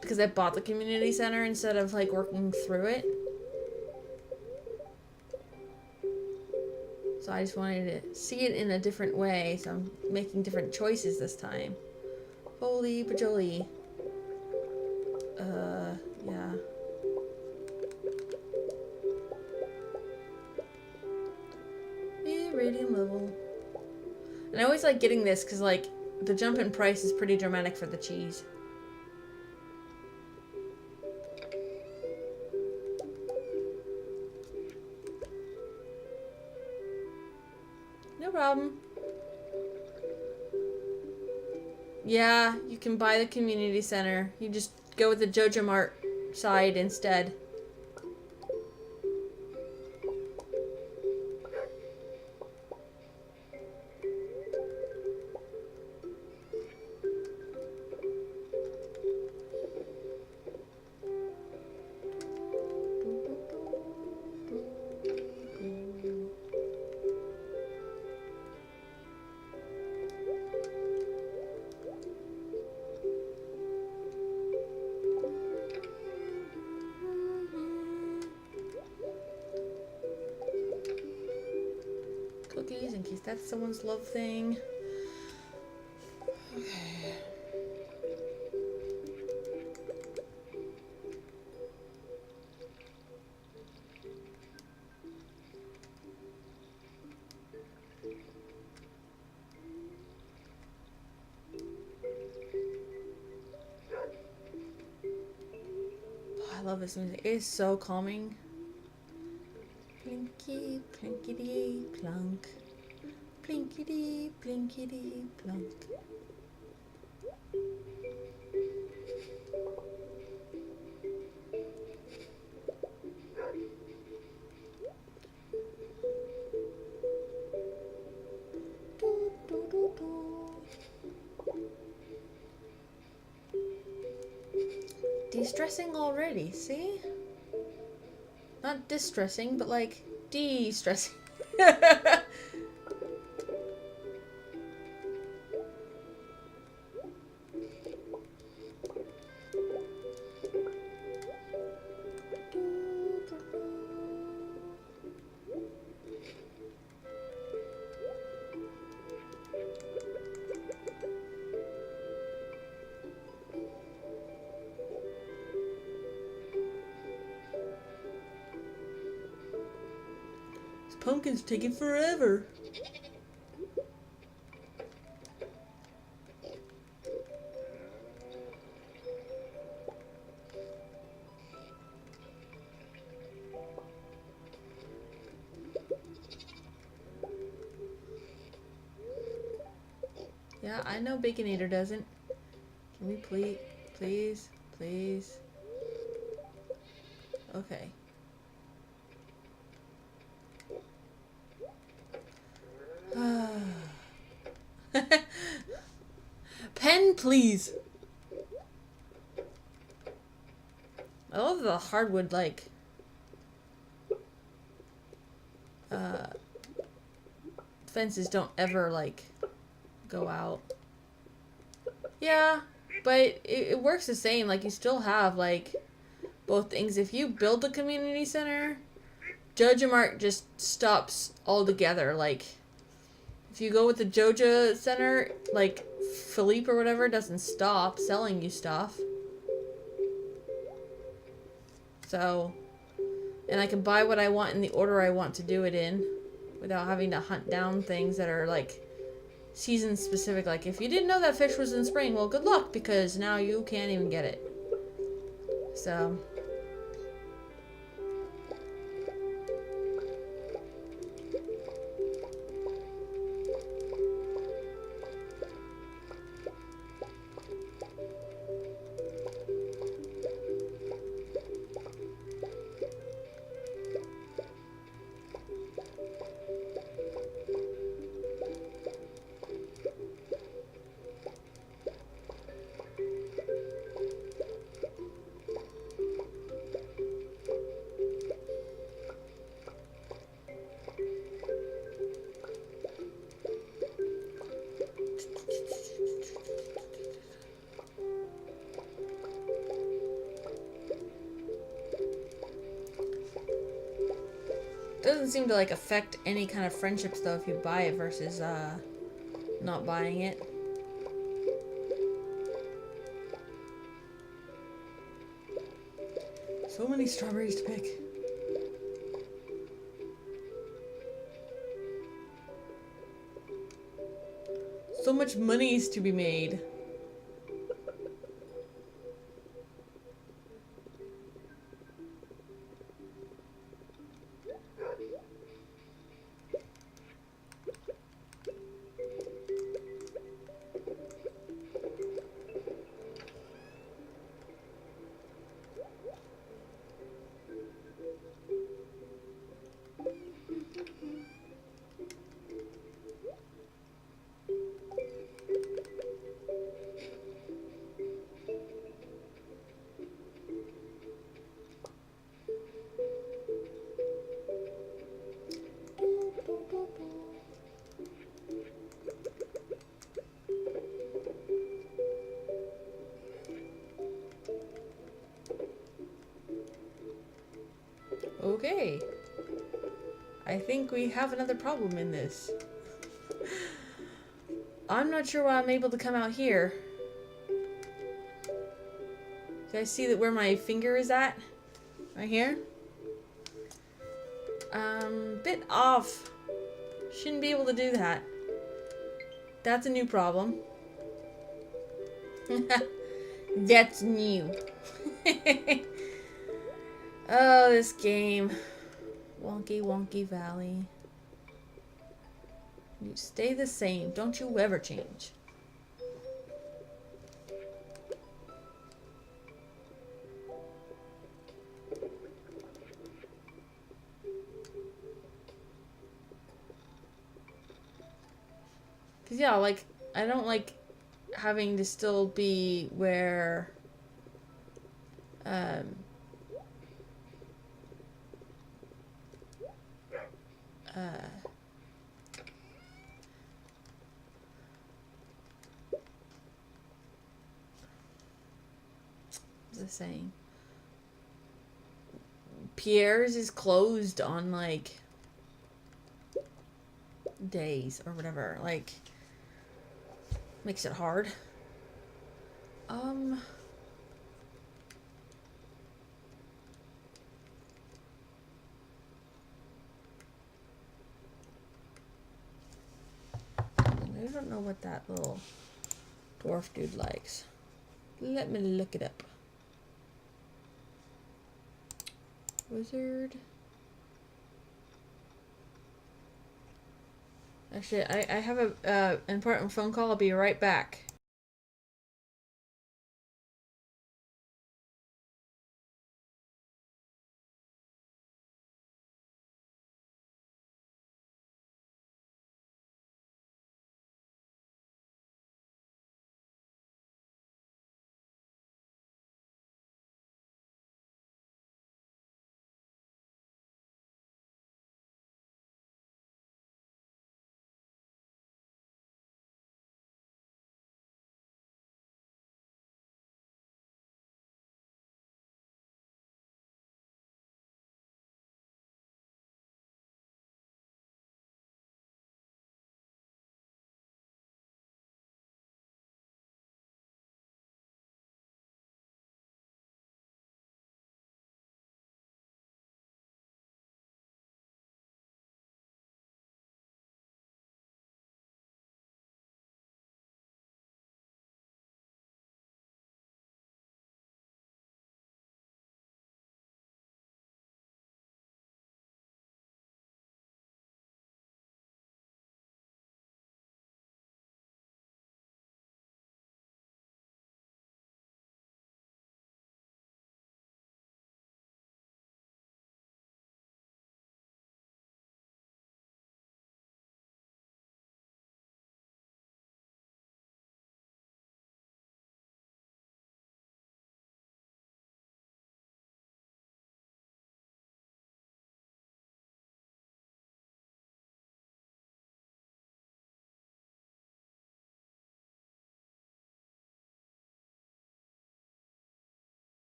because I bought the community center instead of like working through it. So I just wanted to see it in a different way. So I'm making different choices this time. Holy bajoli. Yeah. Iridium level. And I always like getting this because like the jump in price is pretty dramatic for the cheese. No problem. Yeah, you can buy the community center. You just go with the Joja Mart side instead. Cookies, in case that's someone's love thing. Okay. Oh, I love this music. It is so calming. Plinky, plinkety, plunk. Plinkety, plinkety, plunk. Do, do, do, do. De-stressing already, see? Not distressing, but like de-stressing. This pumpkin's taking forever. Yeah, I know Baconator doesn't. Can we please? Okay. Pen, please. I love the hardwood, like, fences don't ever, like, go out. Yeah, but it works the same. Like, you still have, like, both things. If you build the community center, Joja Mart just stops altogether. Like, If you go with the Joja Center, like Philippe or whatever doesn't stop selling you stuff. So, and I can buy what I want in the order I want to do it in without having to hunt down things that are like season specific. Like if you didn't know that fish was in spring, well, good luck because now you can't even get it. So, doesn't seem to like affect any kind of friendships though if you buy it versus not buying it. So many strawberries to pick. So much money is to be made. Okay. I think we have another problem in this. I'm not sure why I'm able to come out here. You guys see that where my finger is at? Right here? Bit off. Shouldn't be able to do that. That's a new problem. That's new. Oh, this game. Wonky Wonky Valley. You stay the same. Don't you ever change. Cause yeah, like, I don't like having to still be where, what's it saying? Pierre's is closed on, like, days or whatever. Like, makes it hard. I don't know what that little dwarf dude likes. Let me look it up. Wizard. Actually, I have a important phone call. I'll be right back.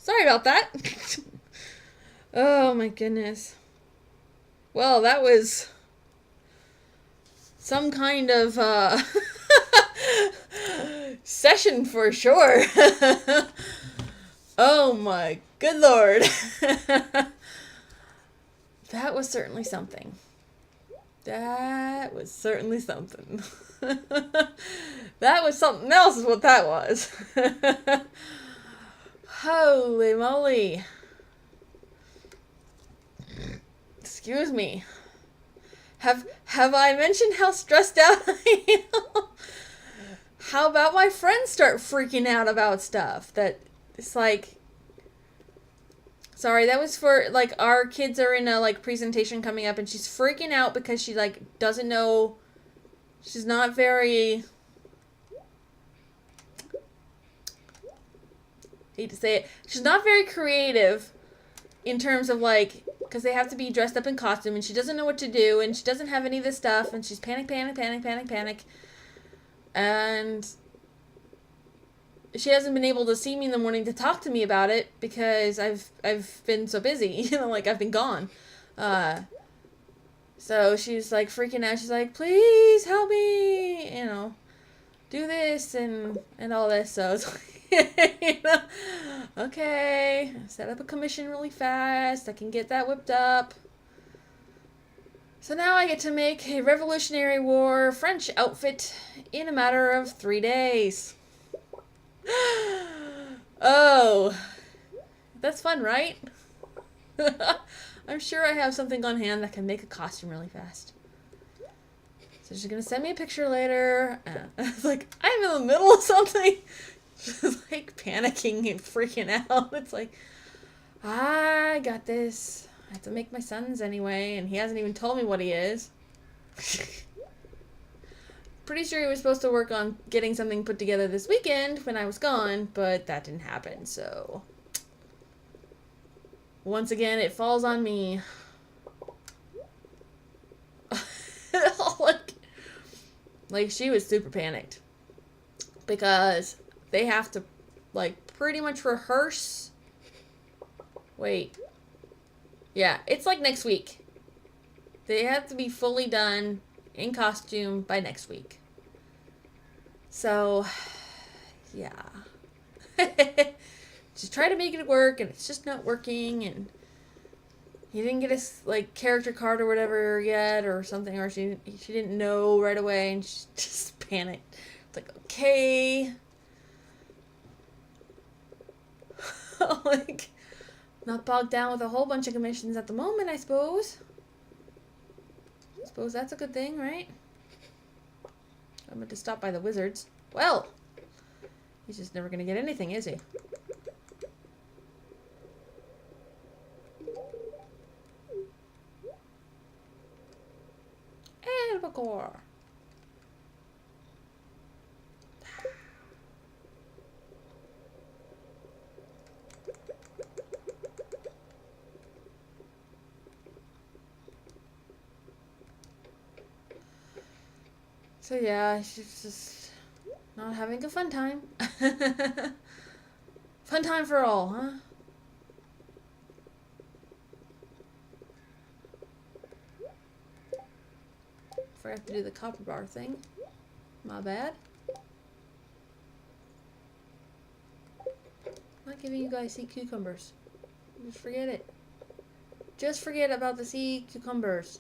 Sorry about that. Oh my goodness. Well, that was some kind of session for sure. Oh my good lord. That was certainly something. That was certainly something. That was something else is what that was. Holy moly. Excuse me. Have I mentioned how stressed out I am? How about my friends start freaking out about stuff that it's like, sorry, that was for like our kids are in a like presentation coming up and she's freaking out because she like doesn't know, she's not very, hate to say it, she's not very creative in terms of like, because they have to be dressed up in costume and she doesn't know what to do and she doesn't have any of this stuff and she's panic. And she hasn't been able to see me in the morning to talk to me about it because I've been so busy, you know, like I've been gone. So she's like freaking out. She's like, please help me, you know, do this and all this. So it's like, you know, okay, set up a commission really fast. I can get that whipped up. So now I get to make a Revolutionary War French outfit in a matter of 3 days. Oh, that's fun, right? I'm sure I have something on hand that can make a costume really fast. So she's gonna send me a picture later. It's like, I'm in the middle of something. She's like panicking and freaking out. It's like, I got this. I have to make my son's anyway, and he hasn't even told me what he is. Pretty sure he was supposed to work on getting something put together this weekend when I was gone, but that didn't happen, so once again, it falls on me. like she was super panicked because they have to like pretty much rehearse. Wait. Yeah, it's like next week. They have to be fully done in costume by next week. So, yeah. Just try to make it work, and it's just not working, and he didn't get his, like, character card or whatever yet, or something, or she didn't know right away, and she just panicked. It's like, okay. Like, not bogged down with a whole bunch of commissions at the moment, I suppose. I suppose that's a good thing, right? I'm going to stop by the wizards. Well, he's just never going to get anything, is he? Albacore. So yeah, she's just not having a fun time. Fun time for all, huh? Forgot to do the copper bar thing. My bad. I'm not giving you guys sea cucumbers. Just forget it. Just forget about the sea cucumbers.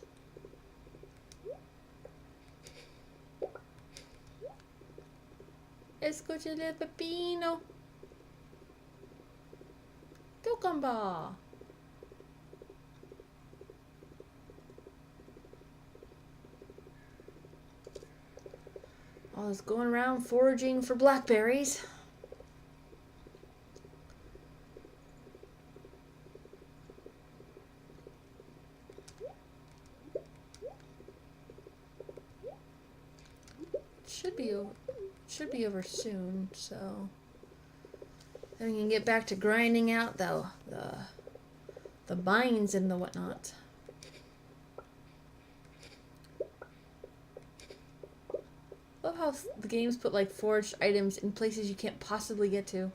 Escucha el pepino. Cucumber. I was going around foraging for blackberries. Should be over soon, so then we can get back to grinding out the vines and the whatnot. Love how the games put like foraged items in places you can't possibly get to.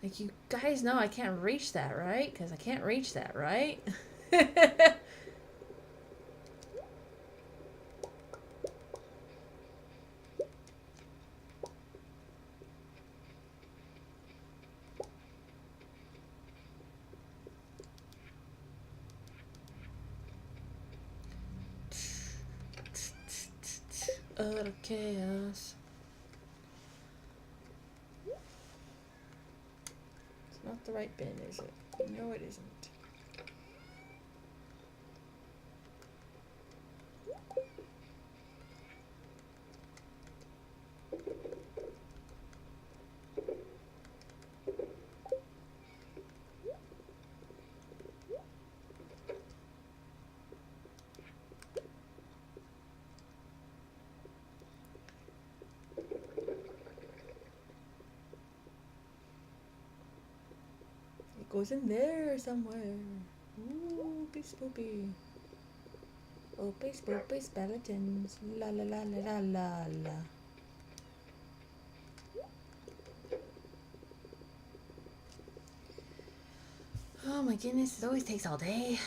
Like, you guys know I can't reach that, right? Because I can't reach that, right? Utter chaos. It's not the right bin, is it? No, it isn't. It goes in there somewhere. Ooh, spoopy. Opie spoopy skeletons. La la la la la la la. Oh my goodness, it always takes all day.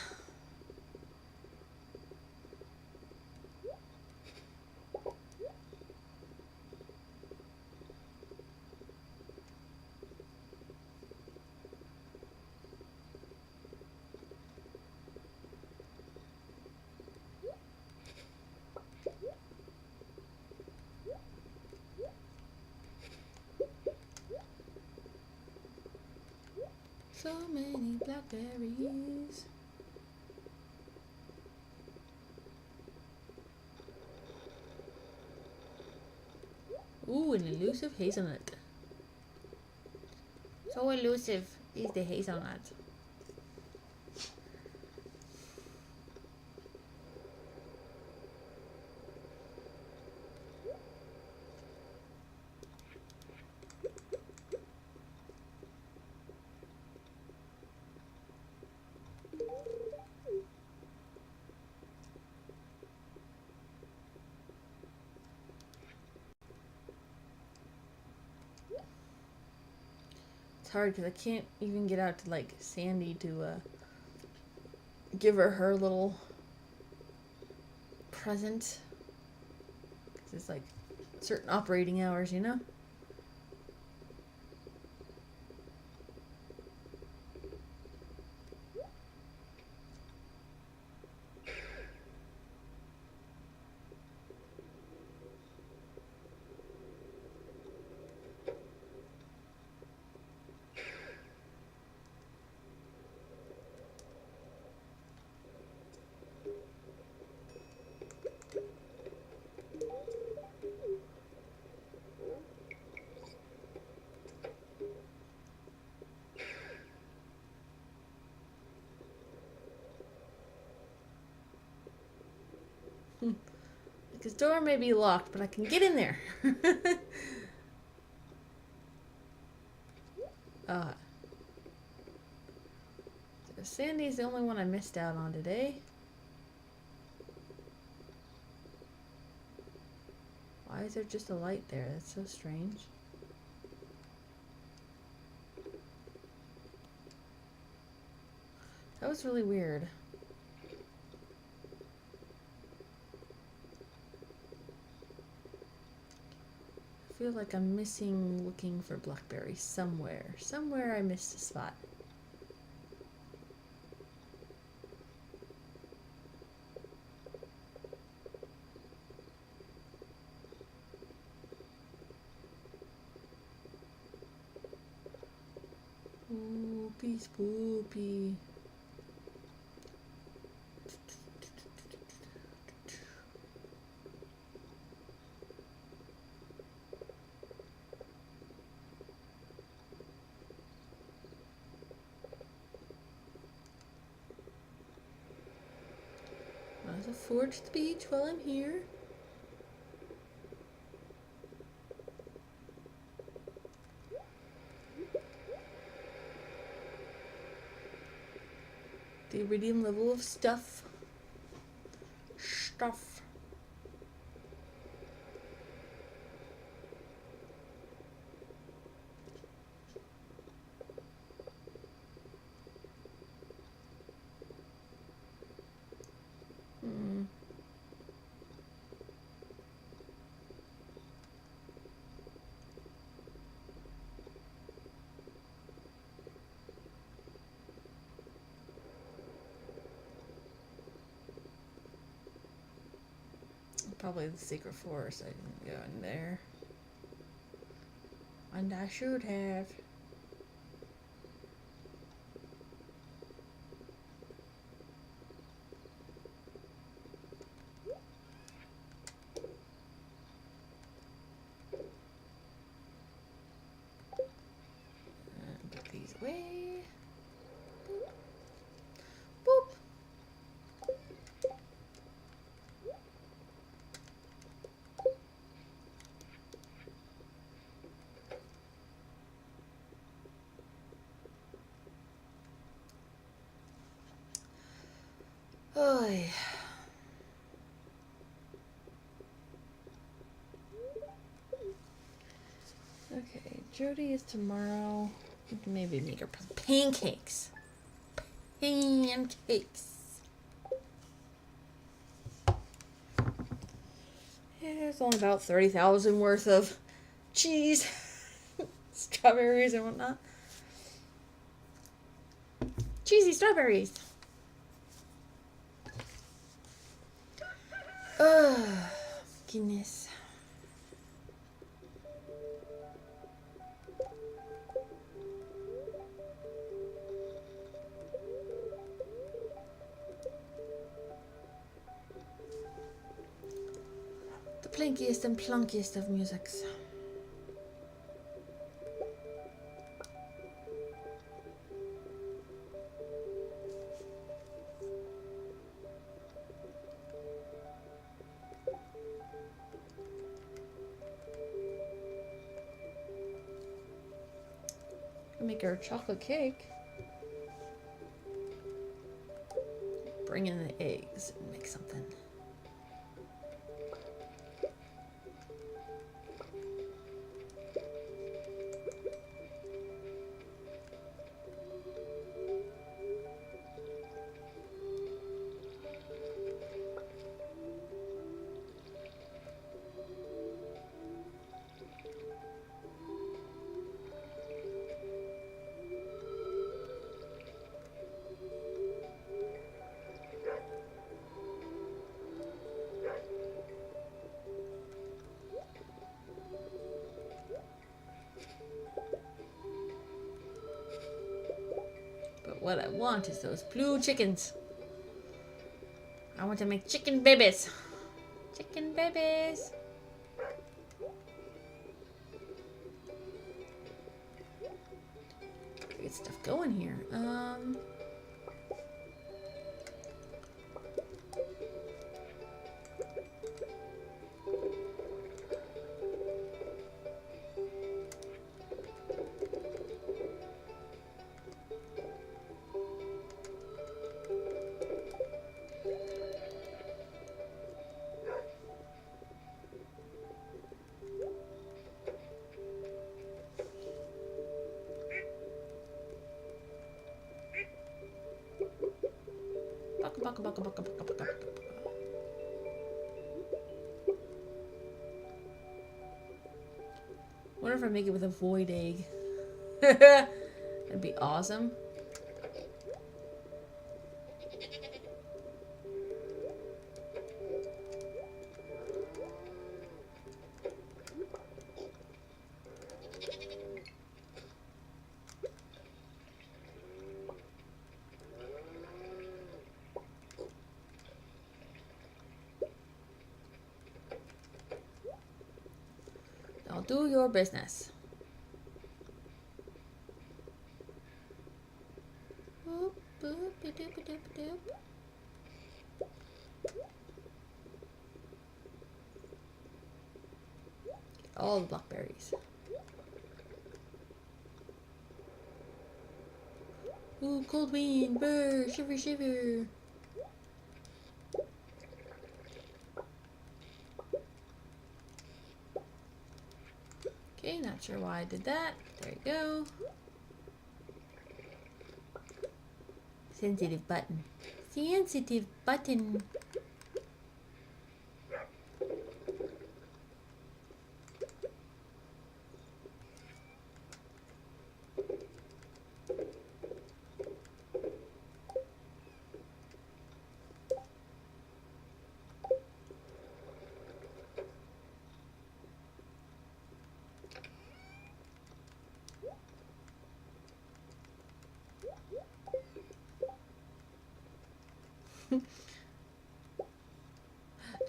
So many blackberries. Ooh, an elusive hazelnut. So elusive is the hazelnut. It's hard because I can't even get out to like Sandy to give her little present. Because it's like certain operating hours, you know? This door may be locked, but I can get in there. Sandy's the only one I missed out on today. Why is there just a light there? That's so strange. That was really weird. I feel like I'm looking for blackberries somewhere. Somewhere I missed a spot. Spoopy, spoopy. I'll forge the beach while I'm here. The iridium level of stuff. probably the secret forest. I didn't go in there. And I should have. And put these away. Boop. Oy. Okay, Jody is tomorrow. We can maybe make her pancakes. Pancakes. Yeah, there's only about 30,000 worth of cheese, strawberries, and whatnot. Cheesy strawberries. Oh, goodness. The plinkiest and plunkiest of musics. Make her a chocolate cake. Bring in the eggs and make something. What I want is those blue chickens. I want to make chicken babies. Chicken babies. Get stuff going here. Baka, baka, baka, baka, baka, baka. Wonder if I make it with a void egg. That'd be awesome. Now do your business. Boop, boop, ba-doop, ba-doop, ba-doop. Get all the blackberries. Ooh, cold wind, brr, shiver, shiver. Okay, not sure why I did that. There you go. Sensitive button. Sensitive button.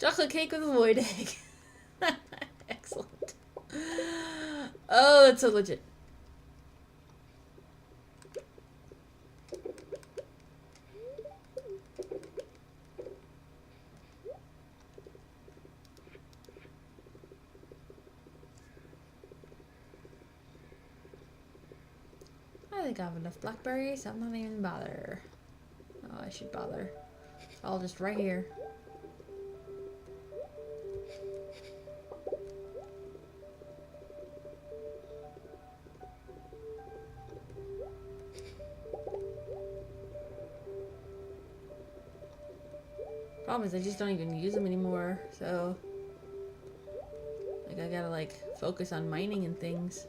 Chocolate cake with a void egg. Excellent. Oh, that's so legit. I think I have enough blackberries. I'm not even bother. Oh, I should bother. It's all just right here. Problem is I just don't even use them anymore, so like I gotta like focus on mining and things.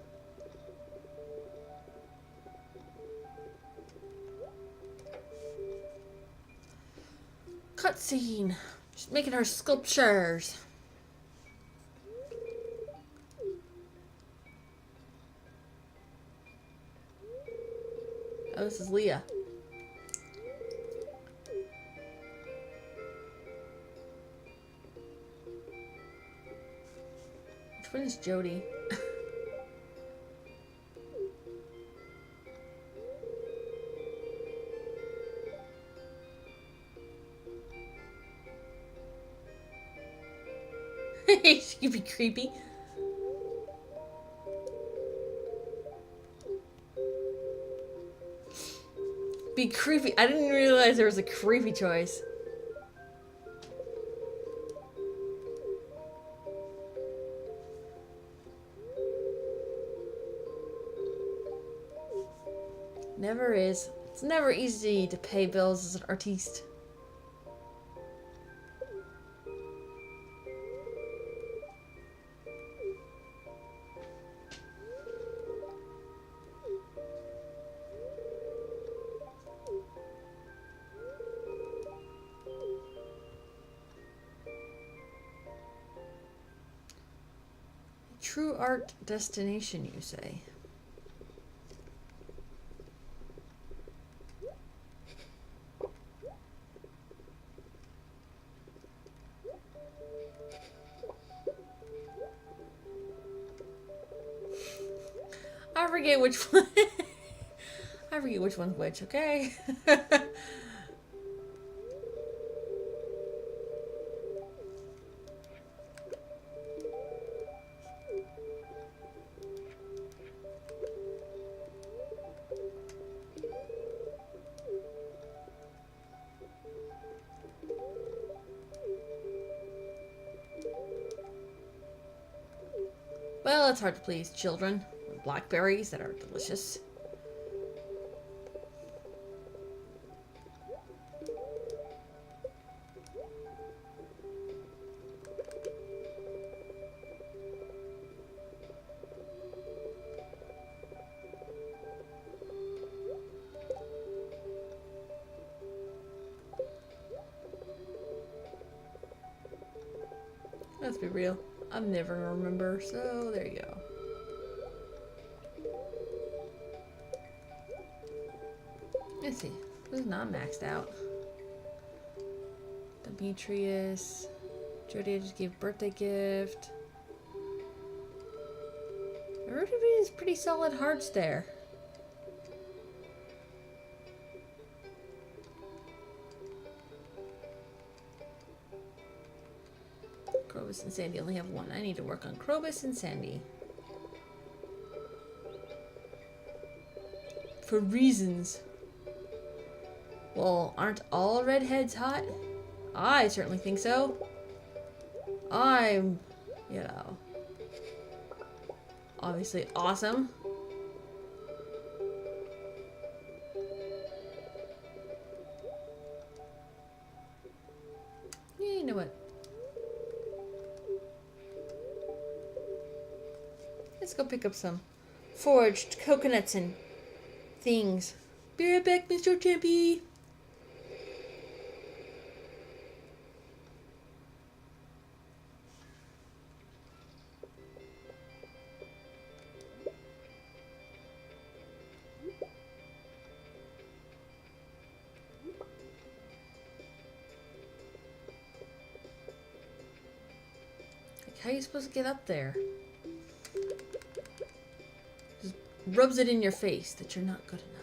Cutscene. Just making her sculptures. Oh, this is Leah. Which one is Jody? She could be creepy. Be creepy. I didn't realize there was a creepy choice. Never is. It's never easy to pay bills as an artiste. True art destination, you say? I forget which one. I forget which one's which, okay? Well, it's hard to please children with blackberries that are delicious. Let's be real. I'm never gonna remember, so there you go. Let's see. Who's not maxed out? Demetrius. Jody, I just gave birthday gift. Everybody is pretty solid hearts there. Krobus and Sandy only have one. I need to work on Krobus and Sandy. For reasons. Well, aren't all redheads hot? I certainly think so. I'm, you know, obviously awesome. Yeah, you know what? Let's go pick up some foraged coconuts and things. Be right back, Mr. Champy. How are you supposed to get up there? Just rubs it in your face that you're not good enough.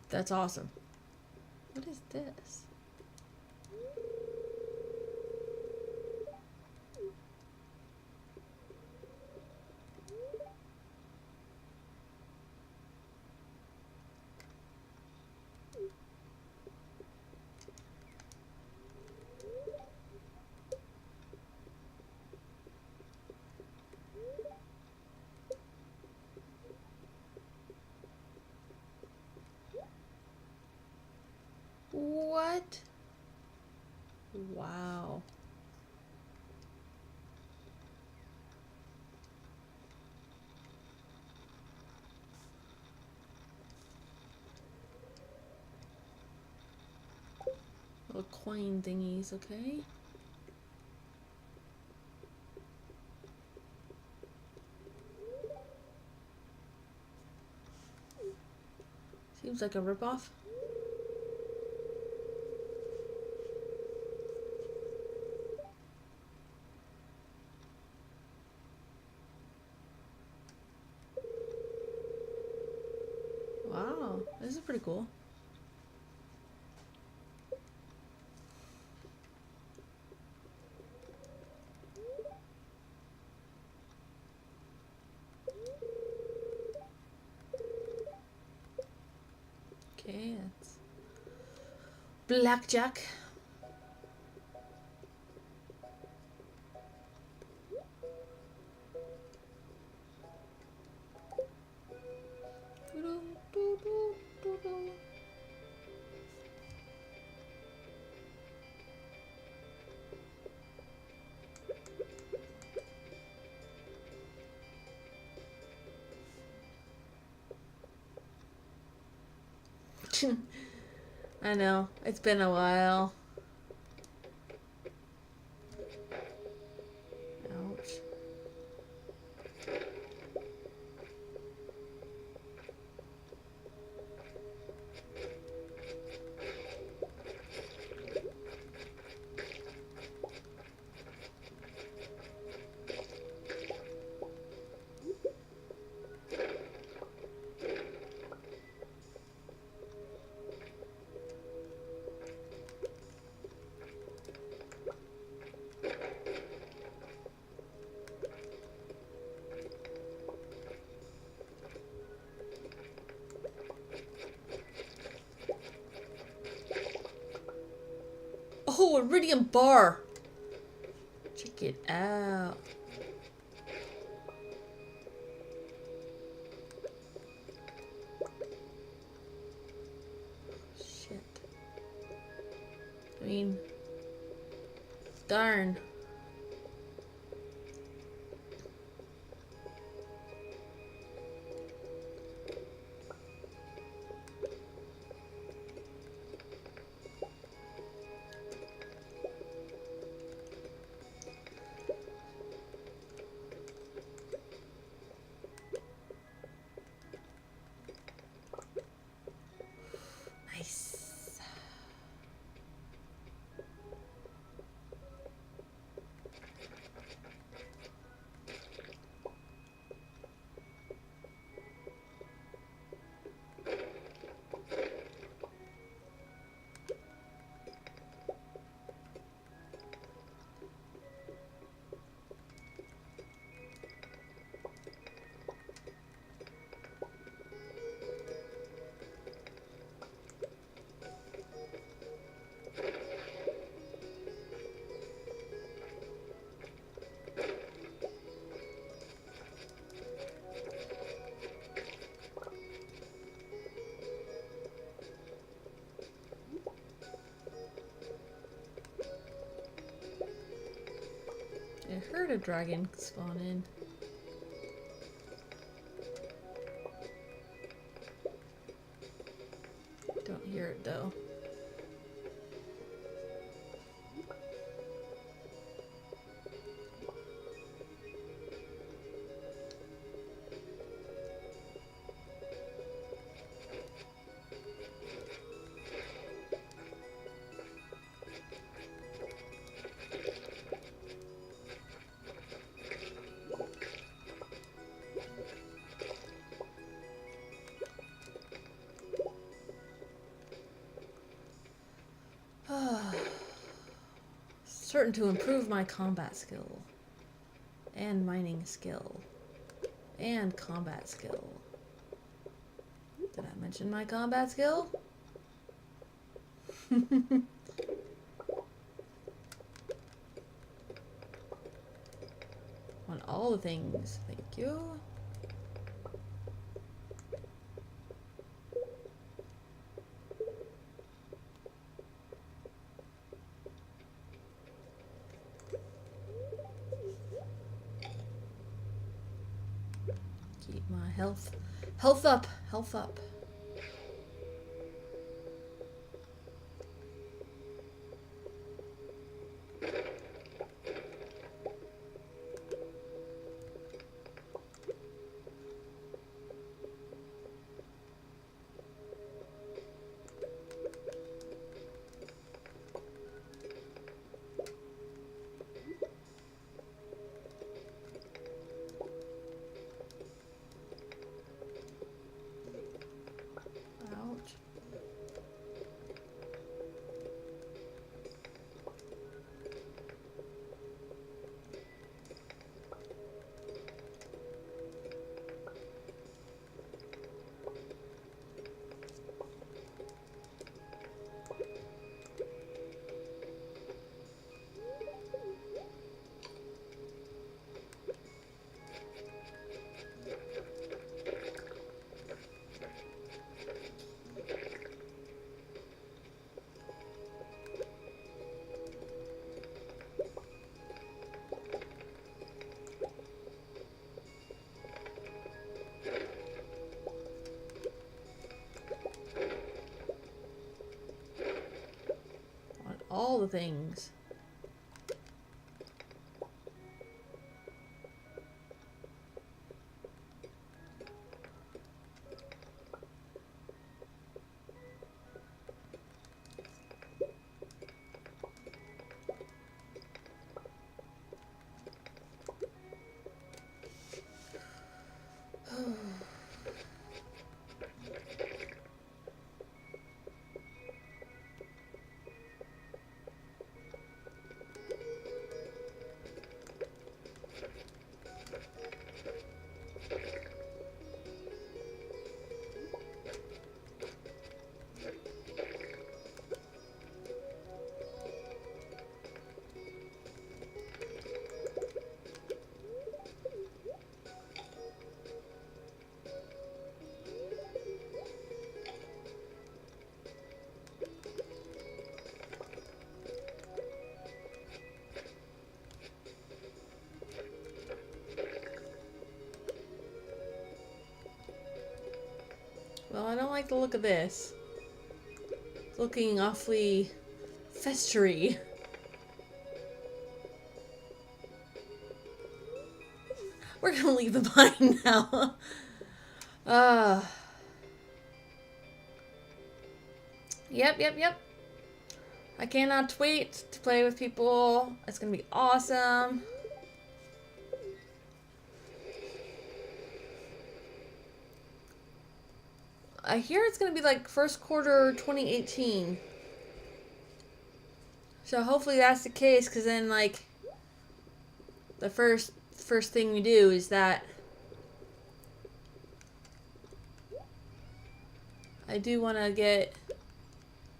That's awesome. What is this? What? Wow. Little coin thingies, okay? Seems like a ripoff. Wow, this is pretty cool. Okay, that's blackjack. I know, it's been a while. Ouch. Oh, Iridium bar. Check it out. Shit. I mean, darn. Nice. I heard a dragon spawn in. certain to improve my combat skill. And mining skill. And combat skill. Did I mention my combat skill? On all the things. Thank you. Keep my health up. Health up. Ouch. On all the things. Well, I don't like the look of this. It's looking awfully festery. We're gonna leave the mine now. Yep. I cannot wait to play with people. It's gonna be awesome. I hear it's gonna be like first quarter 2018. So hopefully that's the case, because then like the first thing we do is that I do want to get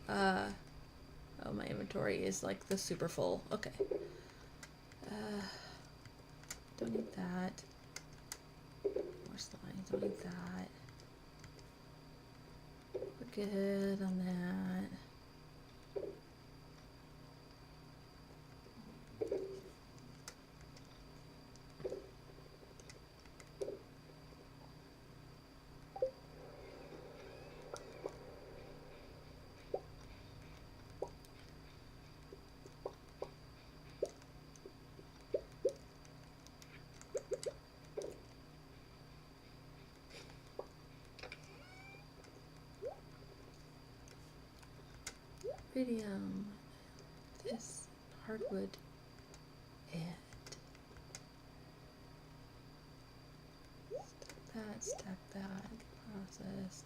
oh, my inventory is like the super full. Okay. Don't need that. More slime. Don't need that. We're good on that. Iridium, this hardwood, and stack that, process,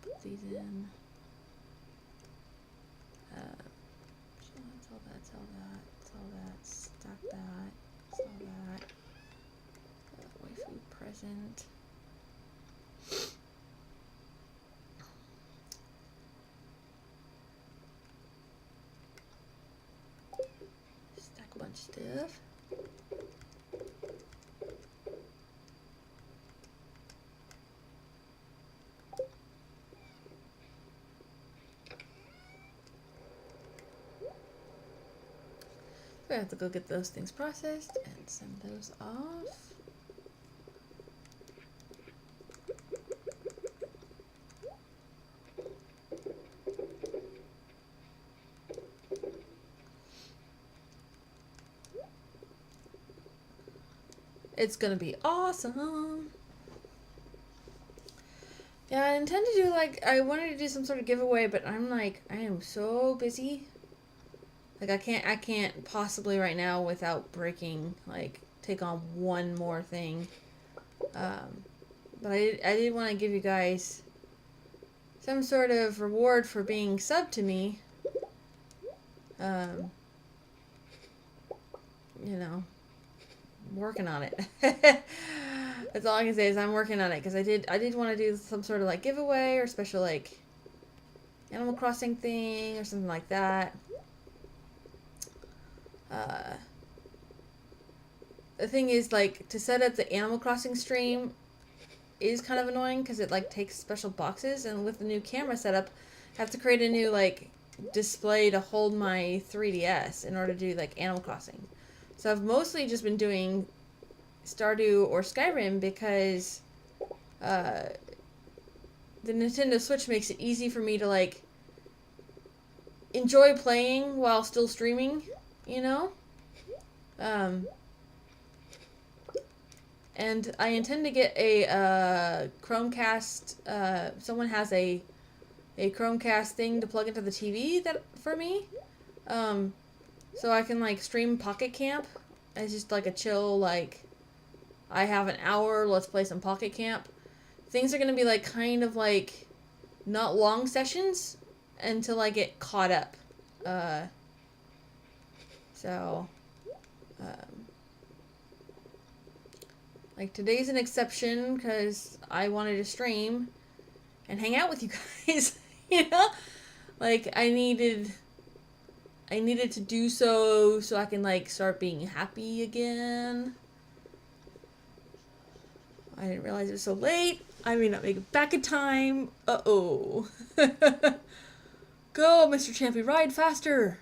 put these in, stuff. We have to go get those things processed and send those off. It's gonna be awesome. Yeah, I intend to do I wanted to do some sort of giveaway, but I'm I am so busy. I can't possibly right now without breaking, take on one more thing. But I did want to give you guys some sort of reward for being sub to me. You know, working on it. That's all I can say is I'm working on it, because I did want to do some sort of giveaway or special Animal Crossing thing or something like that. The thing is, to set up the Animal Crossing stream is kind of annoying, because it takes special boxes, and with the new camera setup I have to create a new display to hold my 3DS in order to do Animal Crossing. So I've mostly just been doing Stardew or Skyrim, because the Nintendo Switch makes it easy for me to enjoy playing while still streaming, you know? And I intend to get a Chromecast. Someone has a Chromecast thing to plug into the TV for me. So I can stream Pocket Camp as just a chill I have an hour, let's play some Pocket Camp. Things are gonna be kind of not long sessions until I get caught up. Today's an exception, because I wanted to stream and hang out with you guys. You know, I needed to do so I can start being happy again. I didn't realize it was so late. I may not make it back in time. Uh-oh. Go, Mr. Champy, ride faster.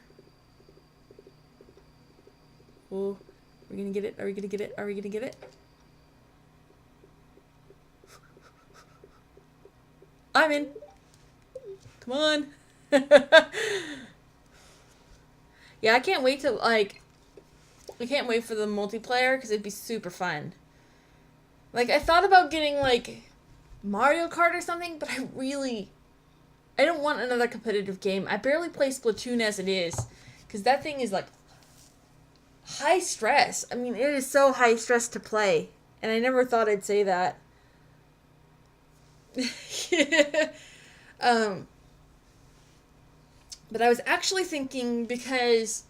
Oh, are we gonna get it? Are we gonna get it? Are we gonna get it? I'm in. Come on. Yeah, I can't wait to, I can't wait for the multiplayer, because it'd be super fun. I thought about getting, Mario Kart or something, but I don't want another competitive game. I barely play Splatoon as it is, because that thing is, high stress. I mean, it is so high stress to play, and I never thought I'd say that. But I was actually thinking, because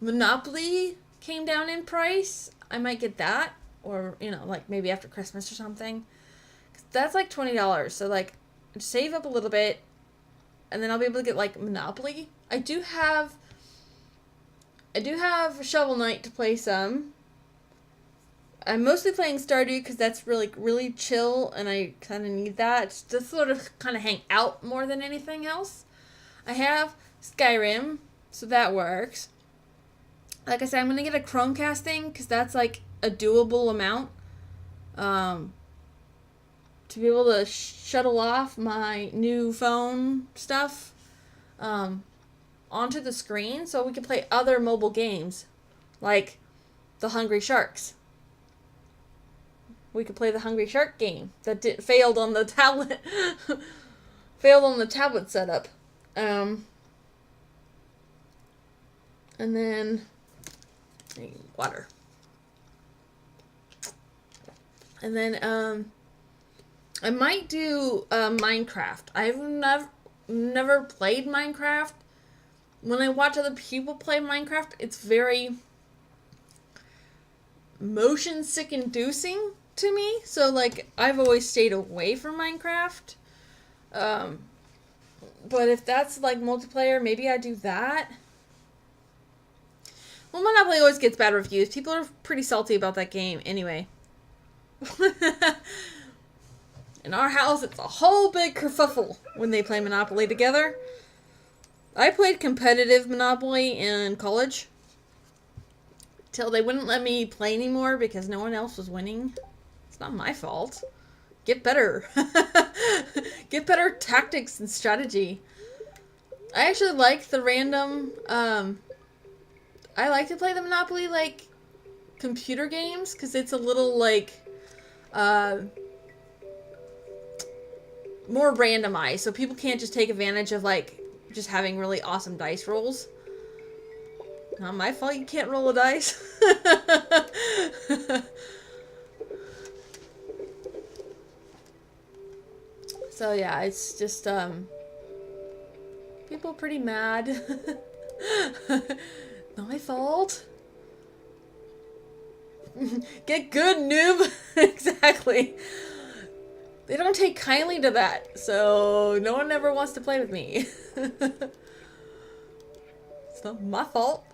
Monopoly came down in price, I might get that, or, maybe after Christmas or something. 'Cause that's $20, so, save up a little bit, and then I'll be able to get, Monopoly. I do have Shovel Knight to play some. I'm mostly playing Stardew, because that's really chill, and I kind of need that. It's just sort of kind of hang out more than anything else. I have Skyrim, so that works. Like I said, I'm going to get a Chromecast thing, because that's a doable amount. To be able to shuttle off my new phone stuff onto the screen, so we can play other mobile games, like the Hungry Sharks. We could play the Hungry Shark game that failed on the tablet. Failed on the tablet setup. And then water. And then I might do Minecraft. I've never played Minecraft. When I watch other people play Minecraft, it's very motion sick inducing to me. So I've always stayed away from Minecraft. But if that's multiplayer, maybe I do that. Well, Monopoly always gets bad reviews. People are pretty salty about that game anyway. In our house, it's a whole big kerfuffle when they play Monopoly together. I played competitive Monopoly in college till they wouldn't let me play anymore because no one else was winning. It's not my fault. Get better. Get better tactics and strategy. I actually like the random, I like to play the Monopoly, like, computer games, because it's a little, like, more randomized, so people can't just take advantage of, like, just having really awesome dice rolls. Not my fault you can't roll a dice. So yeah, it's just, people pretty mad. Not my fault. Get good, noob. Exactly. They don't take kindly to that, so no one ever wants to play with me. It's not my fault.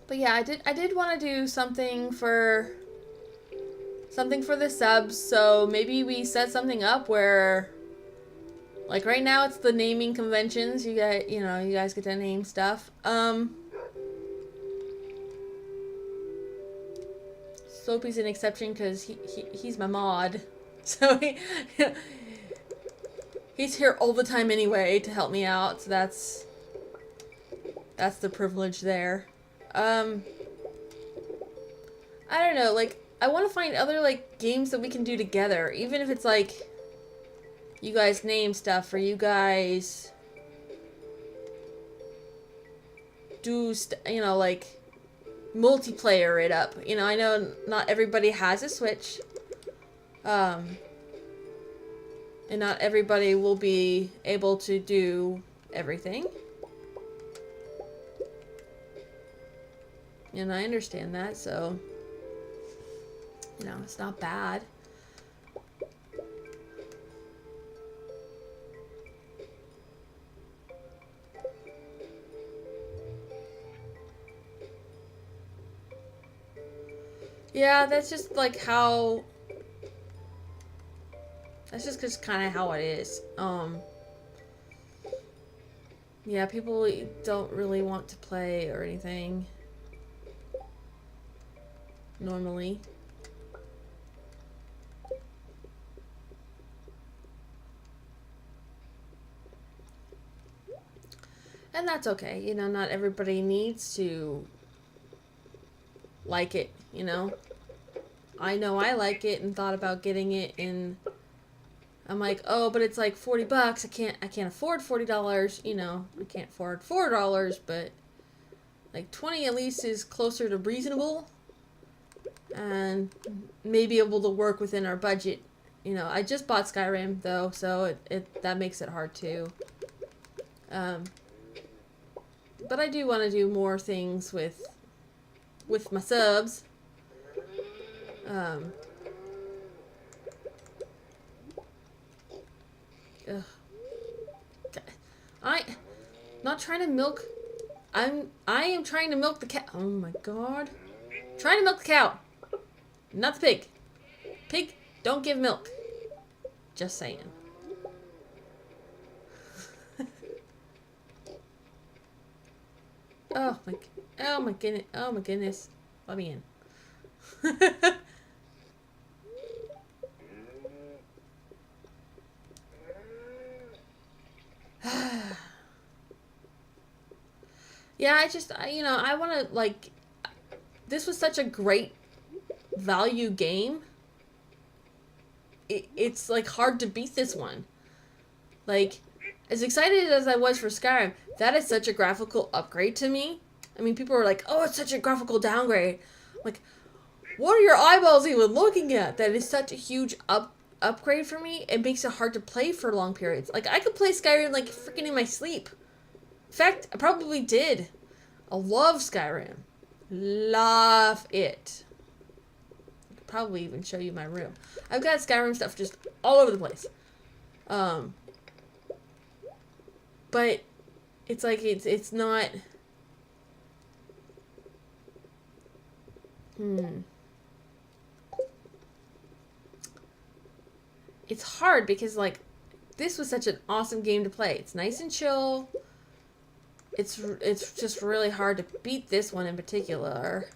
But yeah, I did want to do something for the subs, so maybe we set something up where, like, right now it's the naming conventions. You guys get to name stuff. Soapy's an exception because he's my mod, so he's here all the time anyway to help me out. So that's the privilege there. I don't know, like, I want to find other, like, games that we can do together, even if it's, like, you guys name stuff, or you guys do, like, multiplayer it up. You know, I know not everybody has a Switch, and not everybody will be able to do everything. And I understand that, so, you know, it's not bad. Yeah, that's just like how, that's just kind of how it is. Yeah, people don't really want to play or anything normally. And that's okay. You know, not everybody needs to like it, you know. I know I like it and thought about getting it, and I'm like, oh, but it's like $40. I can't afford $40, you know. I can't afford $4, but like 20 at least is closer to reasonable. And maybe able to work within our budget. You know, I just bought Skyrim though, so it that makes it hard too. But I do want to do more things with my subs. I not trying to milk. I am trying to milk the cow. Oh my god. Trying to milk the cow. Not the pig. Pig, don't give milk. Just saying. Oh my goodness. Oh my goodness. Let me in. Yeah, I want to, like, this was such a great value game. It's, like, hard to beat this one. Like, as excited as I was for Skyrim, that is such a graphical upgrade to me. I mean, people are like, oh, it's such a graphical downgrade. I'm like, what are your eyeballs even looking at? That is such a huge upgrade for me. It makes it hard to play for long periods. Like, I could play Skyrim, like, freaking in my sleep. In fact, I probably did. I love Skyrim. Love it. I could probably even show you my room. I've got Skyrim stuff just all over the place. Um, but it's like it's not. It's hard because like this was such an awesome game to play. It's nice and chill. It's just really hard to beat this one in particular.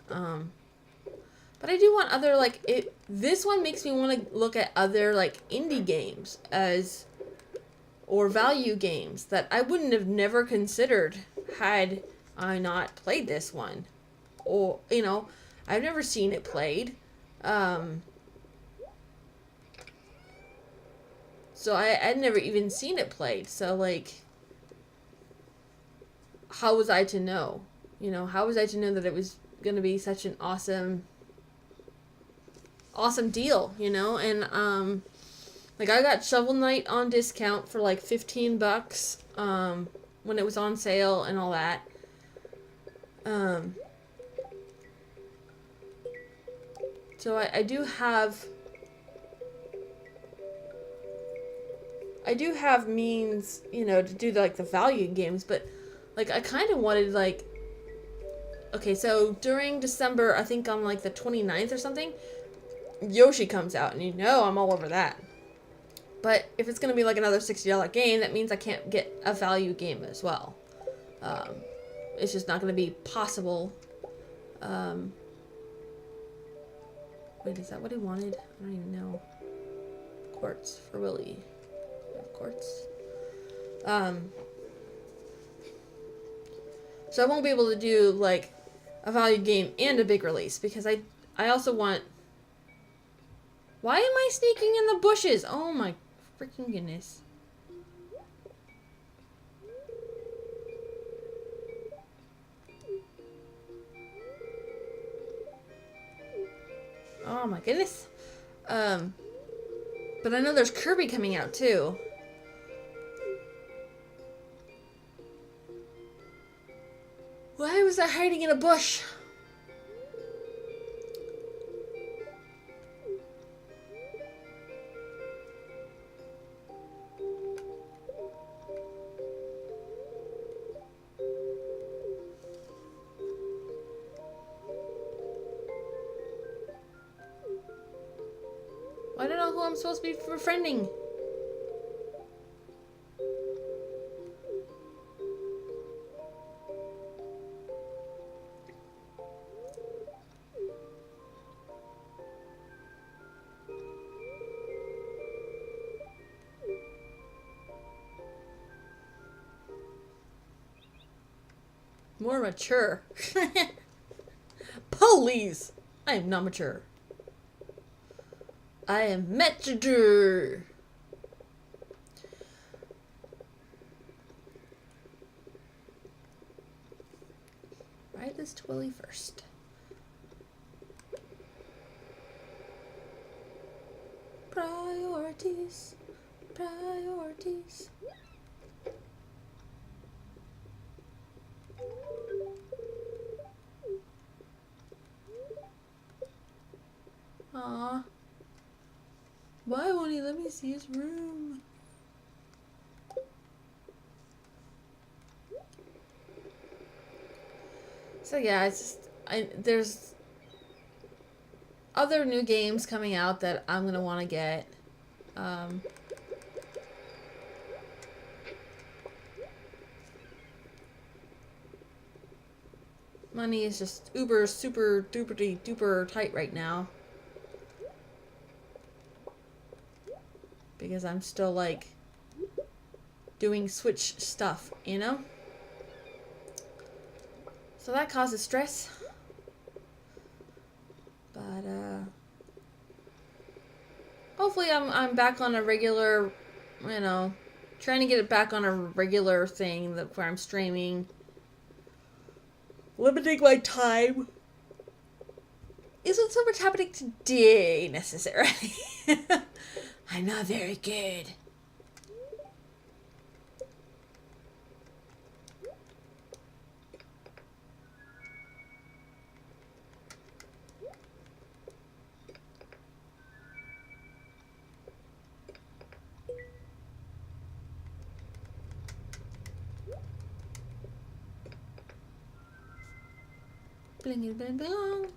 But I do want other like it. This one makes me want to look at other like indie games as or value games that I wouldn't have never considered had I not played this one. Or you know, I've never seen it played. So I'd never even seen it played. So like, how was I to know? You know, how was I to know that it was gonna be such an awesome deal, you know? And like I got Shovel Knight on discount for like $15 when it was on sale and all that. So I do have means, you know, to do like the value games, but like I kind of wanted like, okay, so during December, I think on like the 29th or something, Yoshi comes out, and you know I'm all over that. But if it's going to be like another $60 game, that means I can't get a value game as well. It's just not going to be possible. Wait, is that what he wanted? I don't even know. Quartz for Willy. Quartz. So I won't be able to do like a value game and a big release because I also want. Why am I sneaking in the bushes? Oh my freaking goodness. Oh my goodness. But I know there's Kirby coming out too. Why was I hiding in a bush? I don't know who I'm supposed to be befriending. More mature. Please. I am not mature. I am mature. Ride this Twilly first. Priorities. Priorities. Aw. Why won't he let me see his room? So yeah, it's just there's other new games coming out that I'm gonna want to get. Money is just uber super duper duper tight right now. Because I'm still like doing Switch stuff, you know? So that causes stress. But hopefully I'm back on a regular, you know, trying to get it back on a regular thing that where I'm streaming. Limiting my time. Isn't so much happening today necessarily. I'm not very good. Bling bling bling.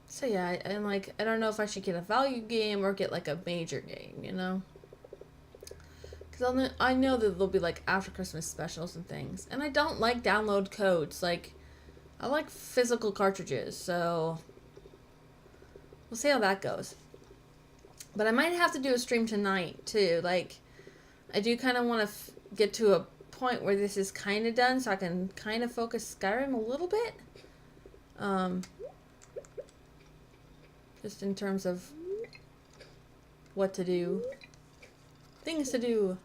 So yeah, I'm like, I don't know if I should get a value game or get like a major game, you know? Because I know that there'll be like after Christmas specials and things. And I don't like download codes. Like, I like physical cartridges, so we'll see how that goes. But I might have to do a stream tonight too. Like, I do kind of want to get to a point where this is kind of done so I can kind of focus Skyrim a little bit. Just in terms of what to do. Things to do.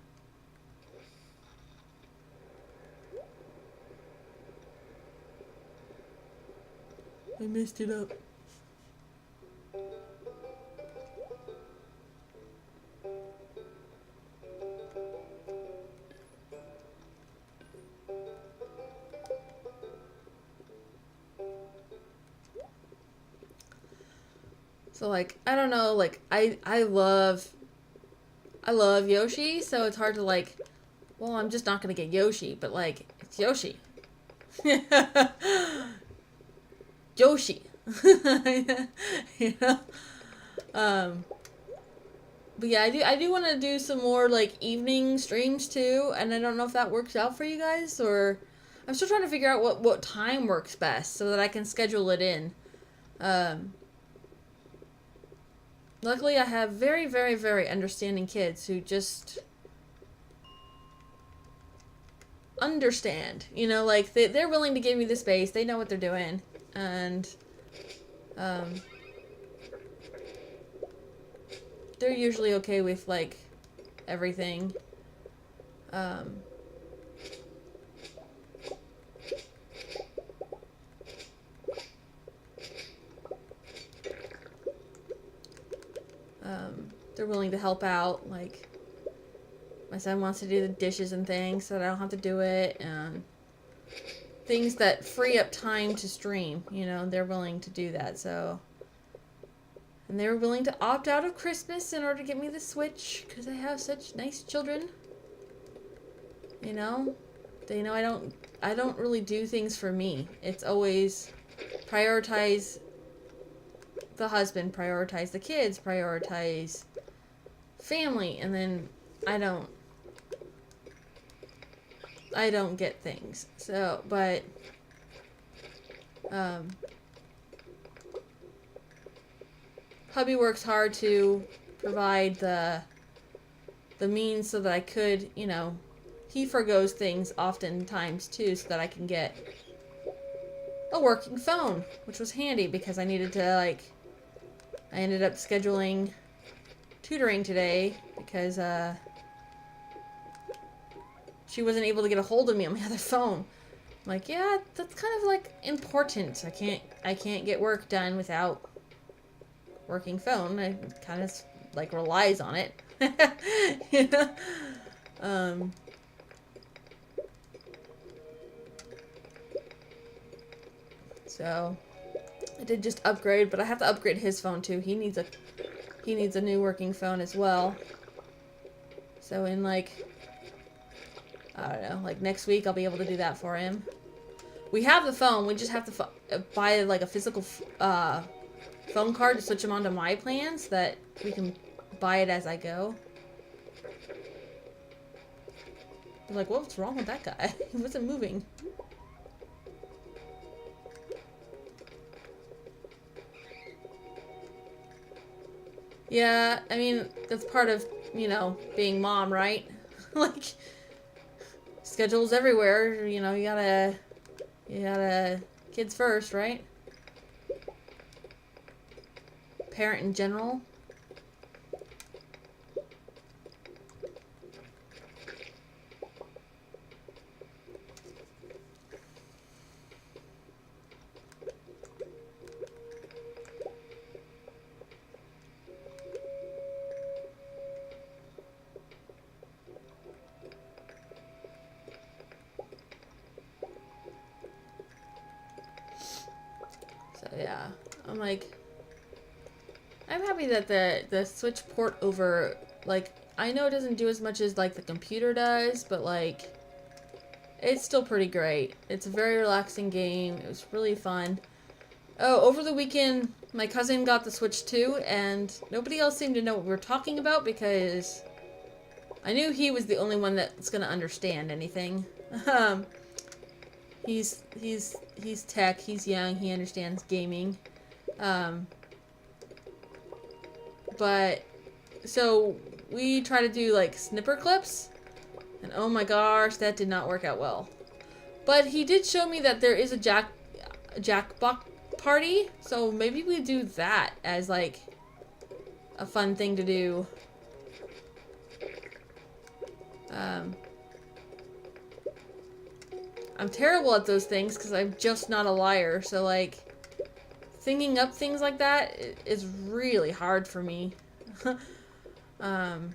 I messed it up. So like, I don't know, like I love Yoshi, so it's hard to like, well, I'm just not gonna get Yoshi, but like, it's Yoshi. Yoshi. You know? But yeah, I do want to do some more like evening streams too, and I don't know if that works out for you guys, or I'm still trying to figure out what time works best so that I can schedule it in. Luckily, I have very, very, very understanding kids who just understand. You know, like, they're willing to give me the space. They know what they're doing. And, they're usually okay with, like, everything. They're willing to help out, like, my son wants to do the dishes and things so that I don't have to do it, and things that free up time to stream, you know, they're willing to do that, so. And they were willing to opt out of Christmas in order to get me the Switch, because I have such nice children. You know? They know I don't really do things for me. It's always prioritize the husband, prioritize the kids, prioritize family, and then I don't get things. So, but hubby works hard to provide the means so that I could, you know, he forgoes things oftentimes too so that I can get a working phone, which was handy because I needed to, like, I ended up scheduling tutoring today because she wasn't able to get a hold of me on my other phone. I'm like, yeah, that's kind of like important. I can't get work done without working phone. I kind of like relies on it. You know? So I did just upgrade, but I have to upgrade his phone too. He needs a new working phone as well. So in like, I don't know, like next week I'll be able to do that for him. We have the phone, we just have to buy like a physical phone card to switch him onto my plan so that we can buy it as I go. I was like, what's wrong with that guy? He wasn't moving. Yeah, I mean, that's part of, you know, being mom, right? Like, schedules everywhere, you know, you gotta, kids first, right? Parent in general. Yeah. I'm like, I'm happy that the Switch port over, like, I know it doesn't do as much as, like, the computer does, but, like, it's still pretty great. It's a very relaxing game. It was really fun. Oh, over the weekend, my cousin got the Switch too, and nobody else seemed to know what we were talking about because I knew he was the only one that's gonna understand anything. Um, he's tech. He's young. He understands gaming. Um, but so we try to do like snipper clips, and oh my gosh, that did not work out well. But he did show me that there is a Jackbox party, so maybe we do that as like a fun thing to do. I'm terrible at those things because I'm just not a liar, so like thinking up things like that is really hard for me. um,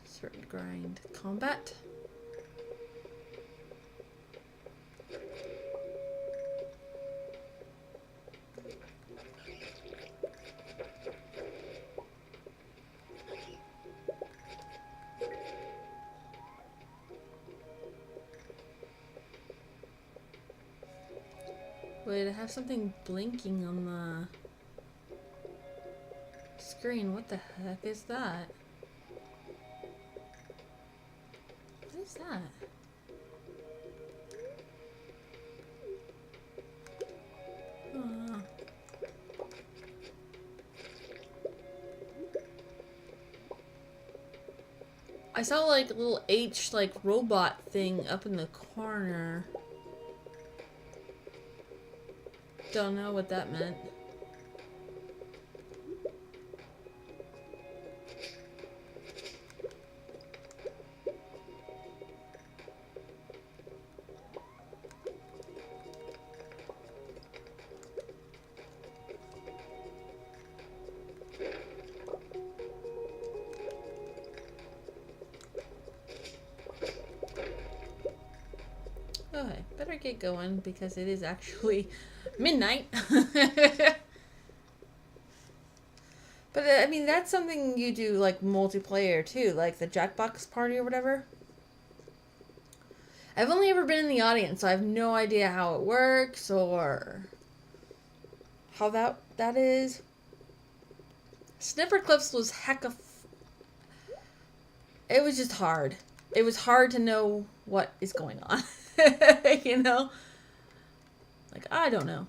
certain grind combat. Wait, I have something blinking on the screen. What the heck is that? What is that? I saw like a little H like robot thing up in the corner. Don't know what that meant. Okay, better get going because it is actually midnight. But I mean, that's something you do like multiplayer too, like the Jackbox party or whatever. I've only ever been in the audience, so I have no idea how it works or how that is. Snipper Clips was it was just hard. It was hard to know what is going on. You know? Like, I don't know.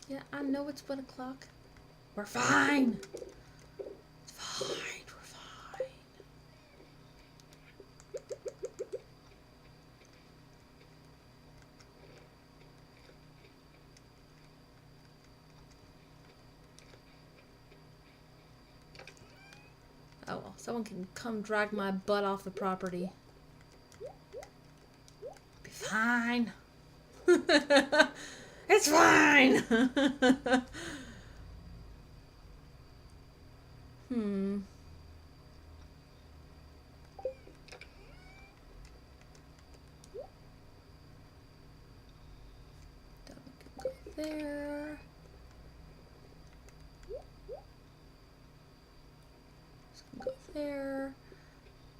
Yeah, I know it's 1 o'clock. We're fine. It's fine. We're fine. Oh well, someone can come drag my butt off the property. Be fine. It's fine. Hmm. Go there. Just gonna go there.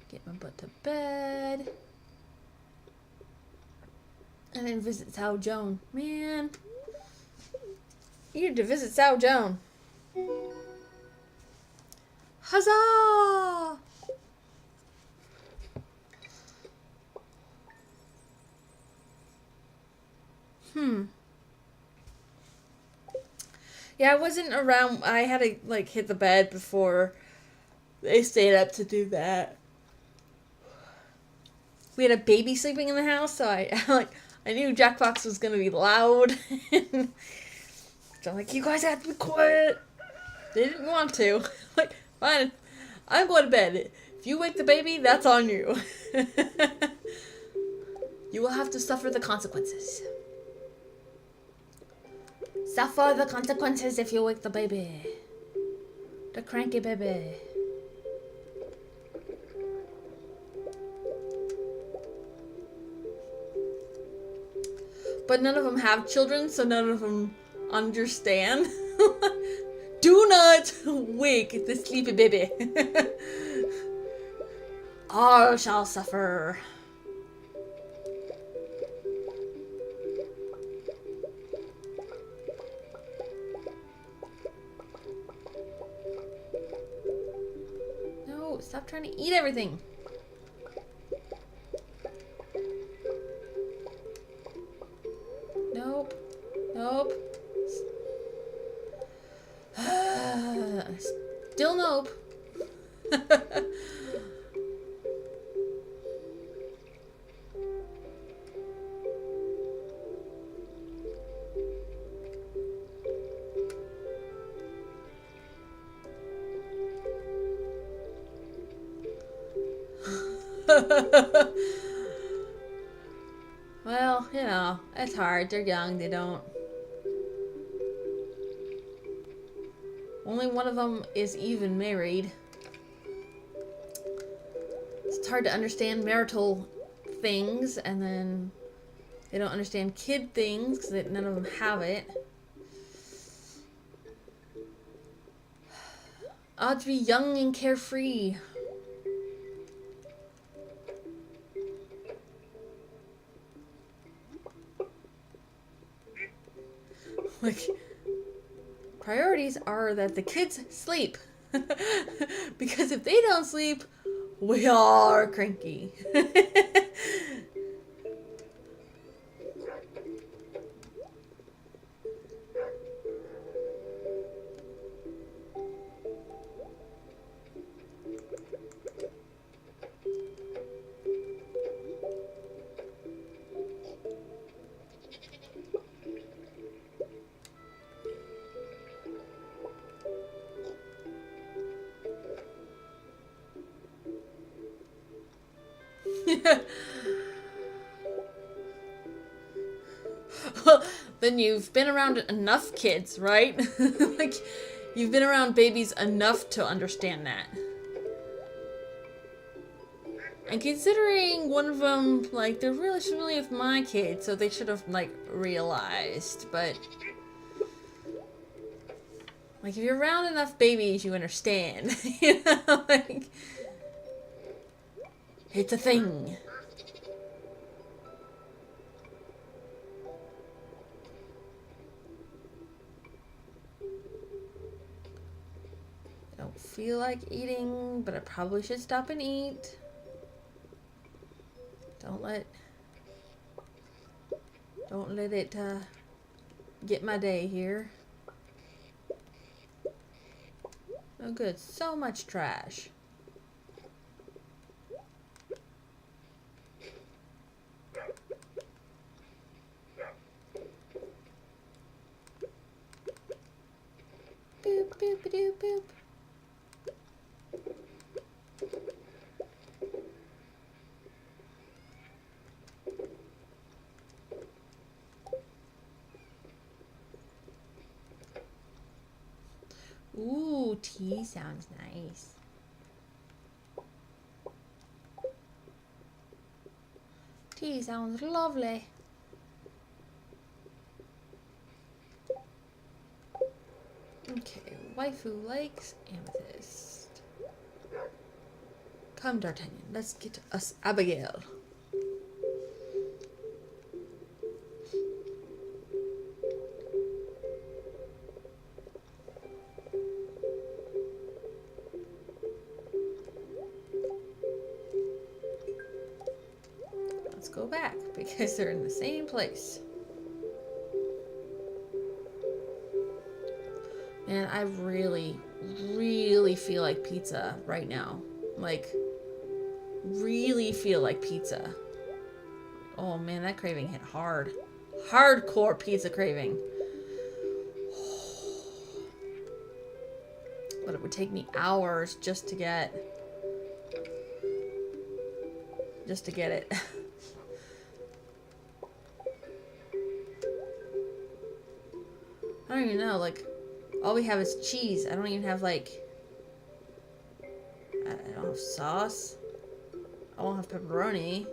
Get my butt to bed. And then visit Sao Joan. Man. Eager to visit Sao Joan. Huzzah! Yeah, I wasn't around. I had to like hit the bed before they stayed up to do that. We had a baby sleeping in the house, so I knew Jackbox was gonna be loud. So I'm like, you guys have to be quiet. They didn't want to. Like, fine, I'm going to bed. If you wake the baby, that's on you. You will have to suffer the consequences. Suffer the consequences if you wake the baby. The cranky baby. But none of them have children, so none of them understand. Do not wake the sleepy baby. All shall suffer. No, stop trying to eat everything. Nope. Nope. Still nope. Well, you know, it's hard. They're young. They don't. Only one of them is even married. It's hard to understand marital things, and then they don't understand kid things because none of them have it. Ought to be young and carefree. Like, priorities are that the kids sleep. Because if they don't sleep, we are cranky. Well, then you've been around enough kids, right? Like, you've been around babies enough to understand that. And considering one of them, like, they're really familiar with my kids, so they should have, like, realized. But, like, if you're around enough babies, you understand. You know, like, it's a thing. I don't feel like eating, but I probably should stop and eat. Don't let it get my day here. Oh good, so much trash. Boop boop doop boop. Ooh, tea sounds nice. Tea sounds lovely. Okay, waifu likes amethyst. Come, D'Artagnan, let's get us Abigail. go back because they're in the same place. Man, I really, really feel like pizza right now. Like, really feel like pizza. Oh man, that craving hit hard. Hardcore pizza craving. But it would take me hours just to get it. I don't even know, like, all we have is cheese. I don't even have, like, I don't have sauce. I don't have pepperoni.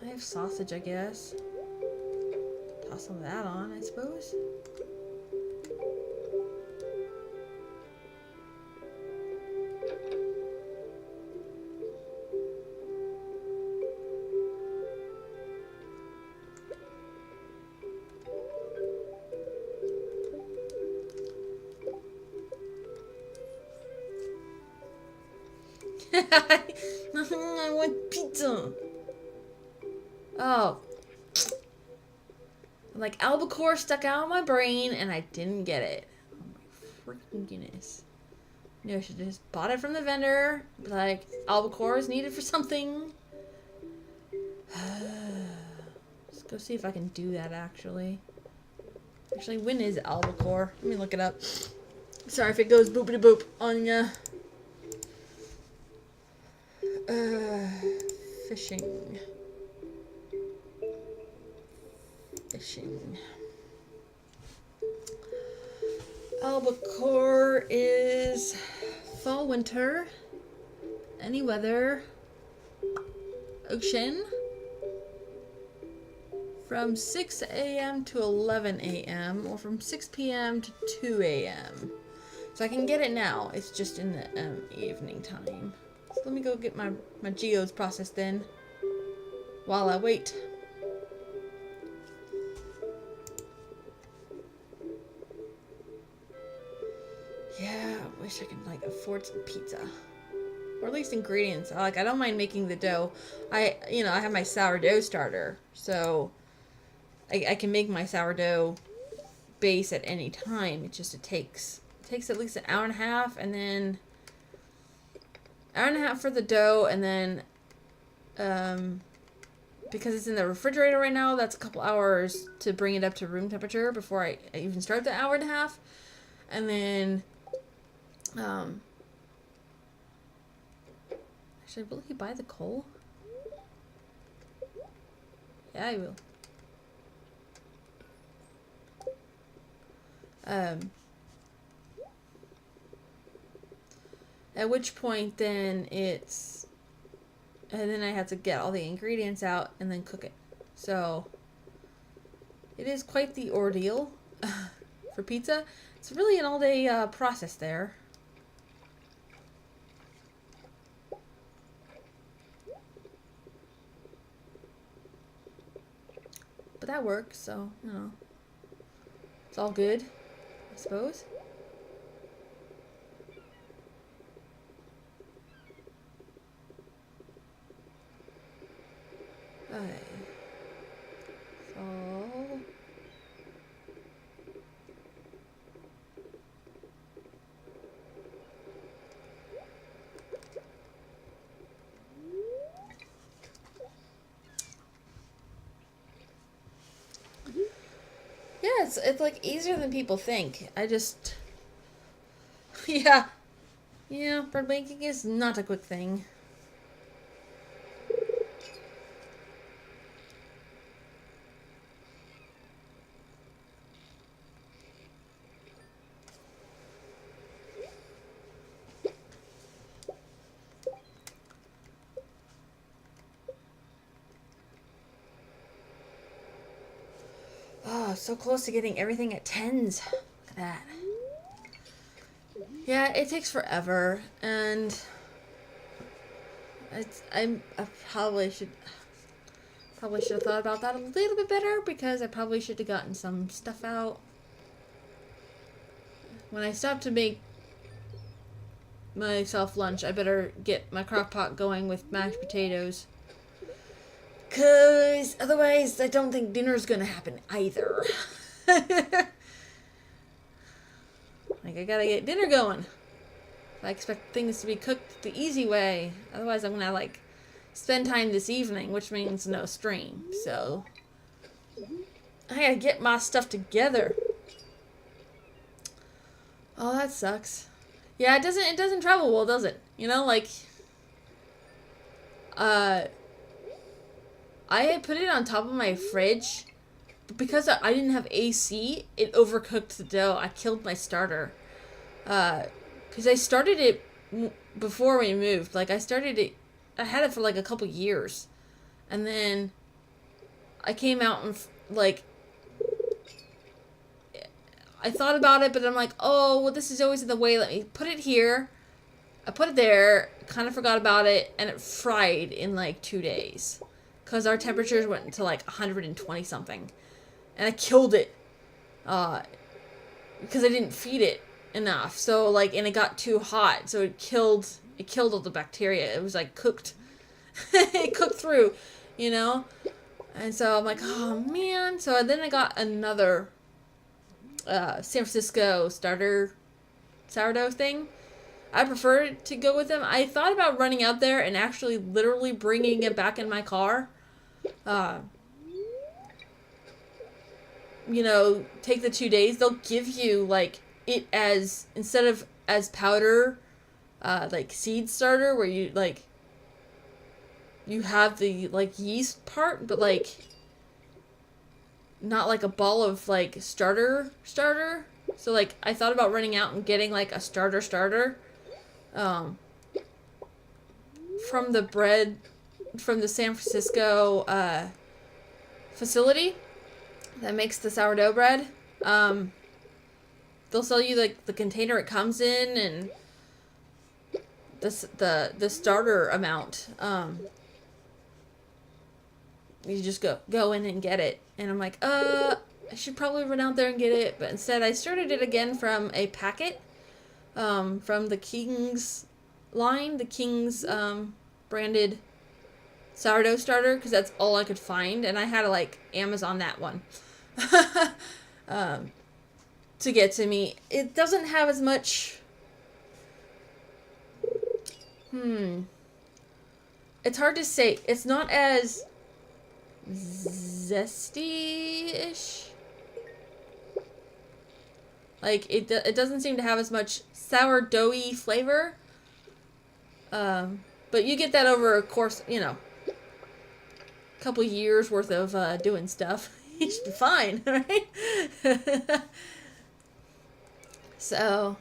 I have sausage, I guess. Toss some of that on, I suppose. I want pizza. Oh. Like, albacore stuck out of my brain and I didn't get it. Oh my freaking goodness. You know, I should have just bought it from the vendor. Like, albacore is needed for something. Let's go see if I can do that, actually. Actually, when is albacore? Let me look it up. Sorry if it goes boopity boop on ya. Fishing. Albacore is fall, winter, any weather, ocean, from 6 a.m. to 11 a.m. or from 6 p.m. to 2 a.m. So I can get it now. It's just in the evening time. So let me go get my geodes processed then while I wait. Yeah, I wish I could, like, afford some pizza. Or at least ingredients. I don't mind making the dough. I have my sourdough starter. So, I can make my sourdough base at any time. It takes at least an hour and a half. And then, hour and a half for the dough. And then, because it's in the refrigerator right now, that's a couple hours to bring it up to room temperature before I even start the hour and a half. And then... Actually, will he buy the coal? Yeah, I will. At which point then it's... And then I have to get all the ingredients out and then cook it. So, it is quite the ordeal for pizza. It's really an all-day process there. But that works, so, you know. It's all good, I suppose. Okay. So... Yeah, it's like easier than people think. I just... Yeah. Yeah, bread making is not a quick thing. Oh, so close to getting everything at 10s. Look at that. Yeah, it takes forever, and I probably should have thought about that a little bit better, because I probably should have gotten some stuff out. When I stopped to make myself lunch. I better get my crock pot going with mashed potatoes. Because otherwise, I don't think dinner's going to happen either. Like, I gotta get dinner going. I expect things to be cooked the easy way. Otherwise, I'm going to, like, spend time this evening, which means no stream. So, I gotta get my stuff together. Oh, that sucks. Yeah, it doesn't travel well, does it? You know, like, I had put it on top of my fridge, but because I didn't have AC, it overcooked the dough. I killed my starter. Because I started it before we moved. Like, I had it for like a couple years. And then I came out and, like, I thought about it, but I'm like, oh, well, this is always in the way. Let me put it here. I put it there, kind of forgot about it, and it fried in like 2 days. Because our temperatures went to like 120 something. And I killed it. Because I didn't feed it enough. So, like, and it got too hot. So it killed all the bacteria. It was like cooked. It cooked through, you know? And so I'm like, oh man. So then I got another San Francisco starter sourdough thing. I prefer to go with them. I thought about running out there and actually literally bringing it back in my car. You know, take the 2 days. They'll give you, like, it as, instead of as powder, like, seed starter, where you, like, you have the, like, yeast part, but, like, not like a ball of, like, starter. So, like, I thought about running out and getting, like, a starter. From the San Francisco, facility that makes the sourdough bread. They'll sell you, like, the container it comes in and the starter amount. You just go in and get it. And I'm like, I should probably run out there and get it. But instead, I started it again from a packet, from the King's line, the King's, branded sourdough starter, because that's all I could find. And I had to, like, Amazon that one. To get to me. It doesn't have as much... It's hard to say. It's not as zesty-ish. Like, it doesn't seem to have as much sourdoughy flavor. But you get that over a course, you know, a couple years worth of doing stuff. You should be fine, right? So,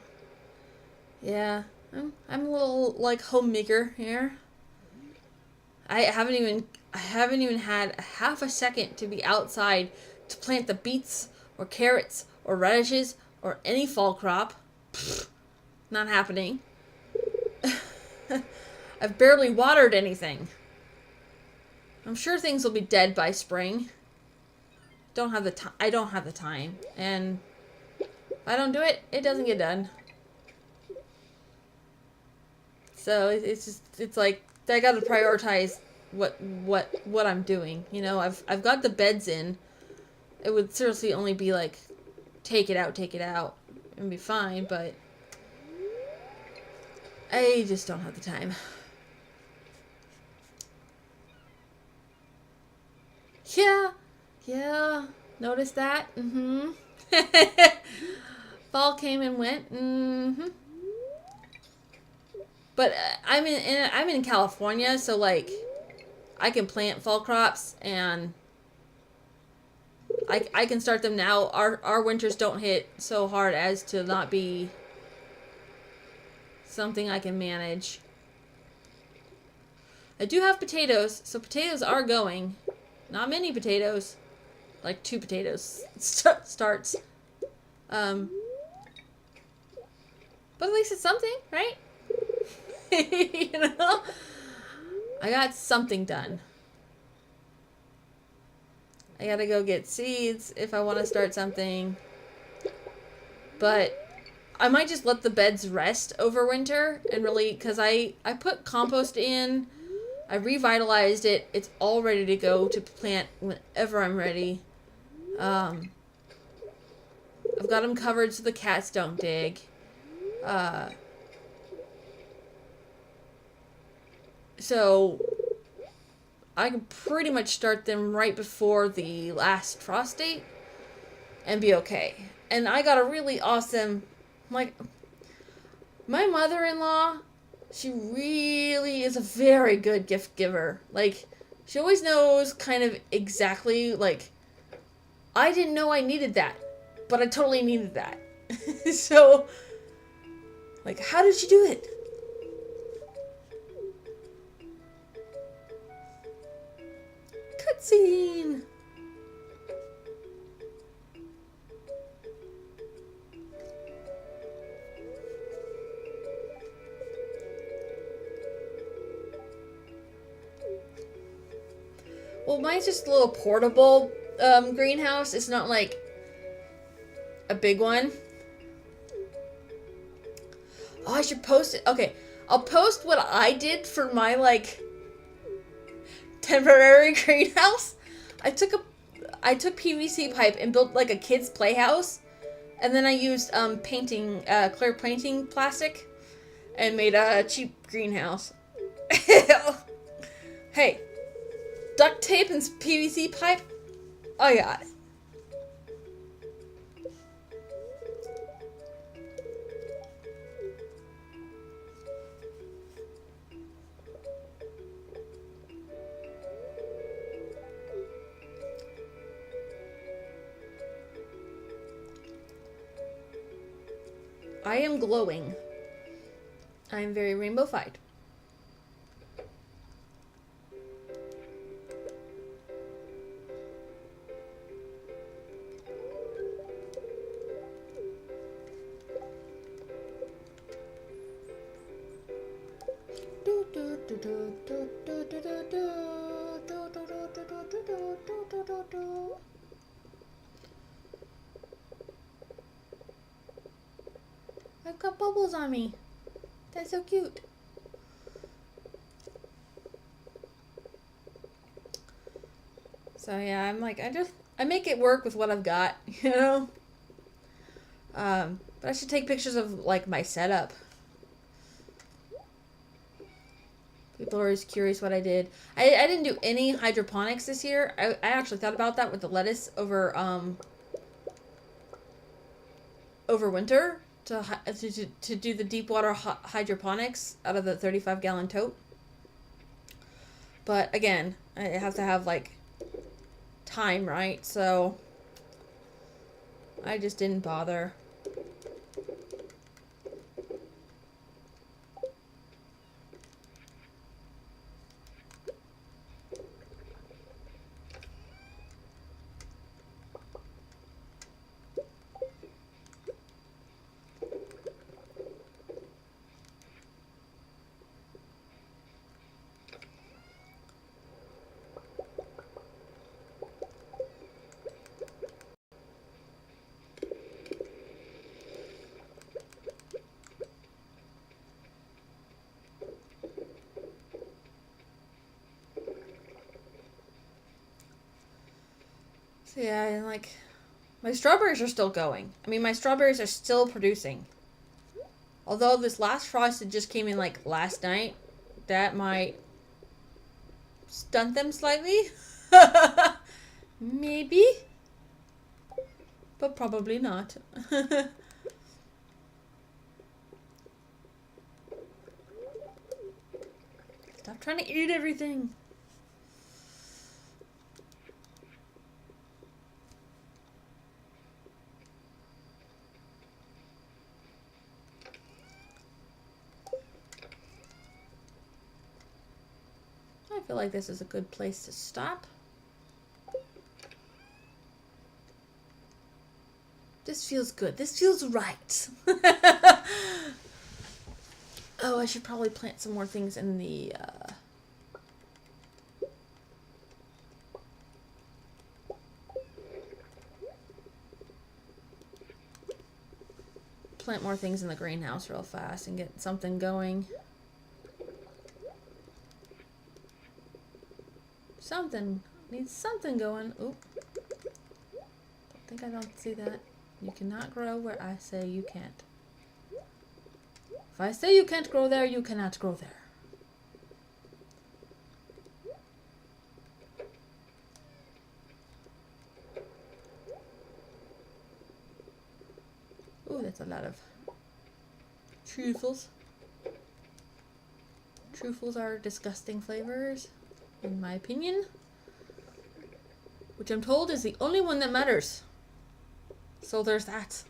yeah, I'm a little, like, homemaker here. I haven't even had half a second to be outside to plant the beets or carrots or radishes or any fall crop. Pfft, not happening. I've barely watered anything. I'm sure things will be dead by spring. I don't have the time, and if I don't do it, it doesn't get done. So it's like I got to prioritize what I'm doing. You know, I've got the beds in. It would seriously only be like take it out, and be fine, but I just don't have the time. Yeah, noticed that. Fall came and went. But I'm in California, so, like, I can plant fall crops, and I can start them now. Our winters don't hit so hard as to not be something I can manage. I do have potatoes, so potatoes are going. Not many potatoes. Like 2 potatoes starts. But at least it's something, right? You know? I got something done. I gotta go get seeds if I want to start something. But I might just let the beds rest over winter and really, because I put compost in, I revitalized it. It's all ready to go to plant whenever I'm ready. I've got them covered so the cats don't dig. So I can pretty much start them right before the last frost date and be okay. And I got a really awesome, like, my mother-in-law, she really is a very good gift giver. Like, she always knows kind of exactly, like, I didn't know I needed that, but I totally needed that. So, like, how did she do it? Cutscene! Well, mine's just a little portable greenhouse. It's not like a big one. Oh, I should post it. Okay, I'll post what I did for my, like, temporary greenhouse. I took PVC pipe and built, like, a kid's playhouse. And then I used clear painting plastic and made a cheap greenhouse. Hey, duct tape and PVC pipe? I got it. I am glowing. I am very rainbow-fied. I've got bubbles on me. That's so cute. So yeah, I'm like, I make it work with what I've got, you know? But I should take pictures of, like, my setup. People are always curious what I did. I didn't do any hydroponics this year. I actually thought about that with the lettuce over winter to do the deep water hydroponics out of the 35-gallon tote. But again, I have to have, like, time, right? So I just didn't bother. So yeah, and, like, my strawberries are still going. I mean, my strawberries are still producing. Although this last frost that just came in, like, last night, that might stunt them slightly. Maybe. But probably not. Stop trying to eat everything. I feel like this is a good place to stop. This feels good. This feels right. Oh, I should probably plant some more things in the plant more things in the greenhouse real fast and get something going. Needs something going. Oop. I don't see that. You cannot grow where I say you can't. If I say you can't grow there, you cannot grow there. Ooh, that's a lot of truffles. Truffles are disgusting flavors, in my opinion. Which I'm told is the only one that matters. So there's that.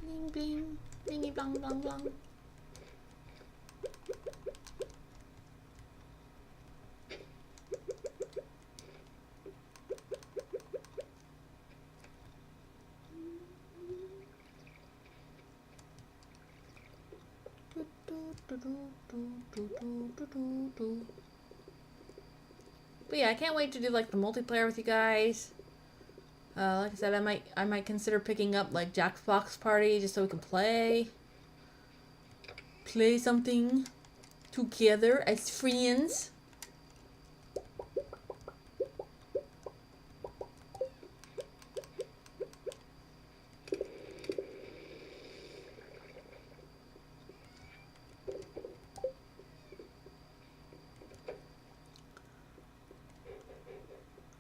Bling bling, blingy blang blang blang. But yeah, I can't wait to do like the multiplayer with you guys. Like I said, I might consider picking up like Jackbox Party just so we can play something together as friends.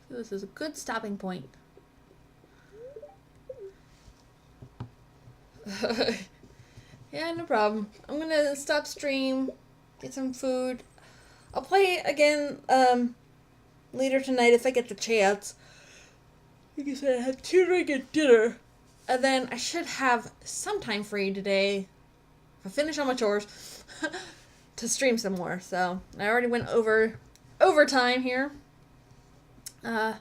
So this is a good stopping point. Yeah, no problem. I'm gonna stop stream, get some food. I'll play again later tonight if I get the chance. Like I said, I had tutoring and dinner, and then I should have some time free today if I finish all my chores to stream some more. So I already went overtime here. But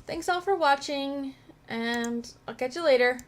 thanks all for watching, and I'll catch you later.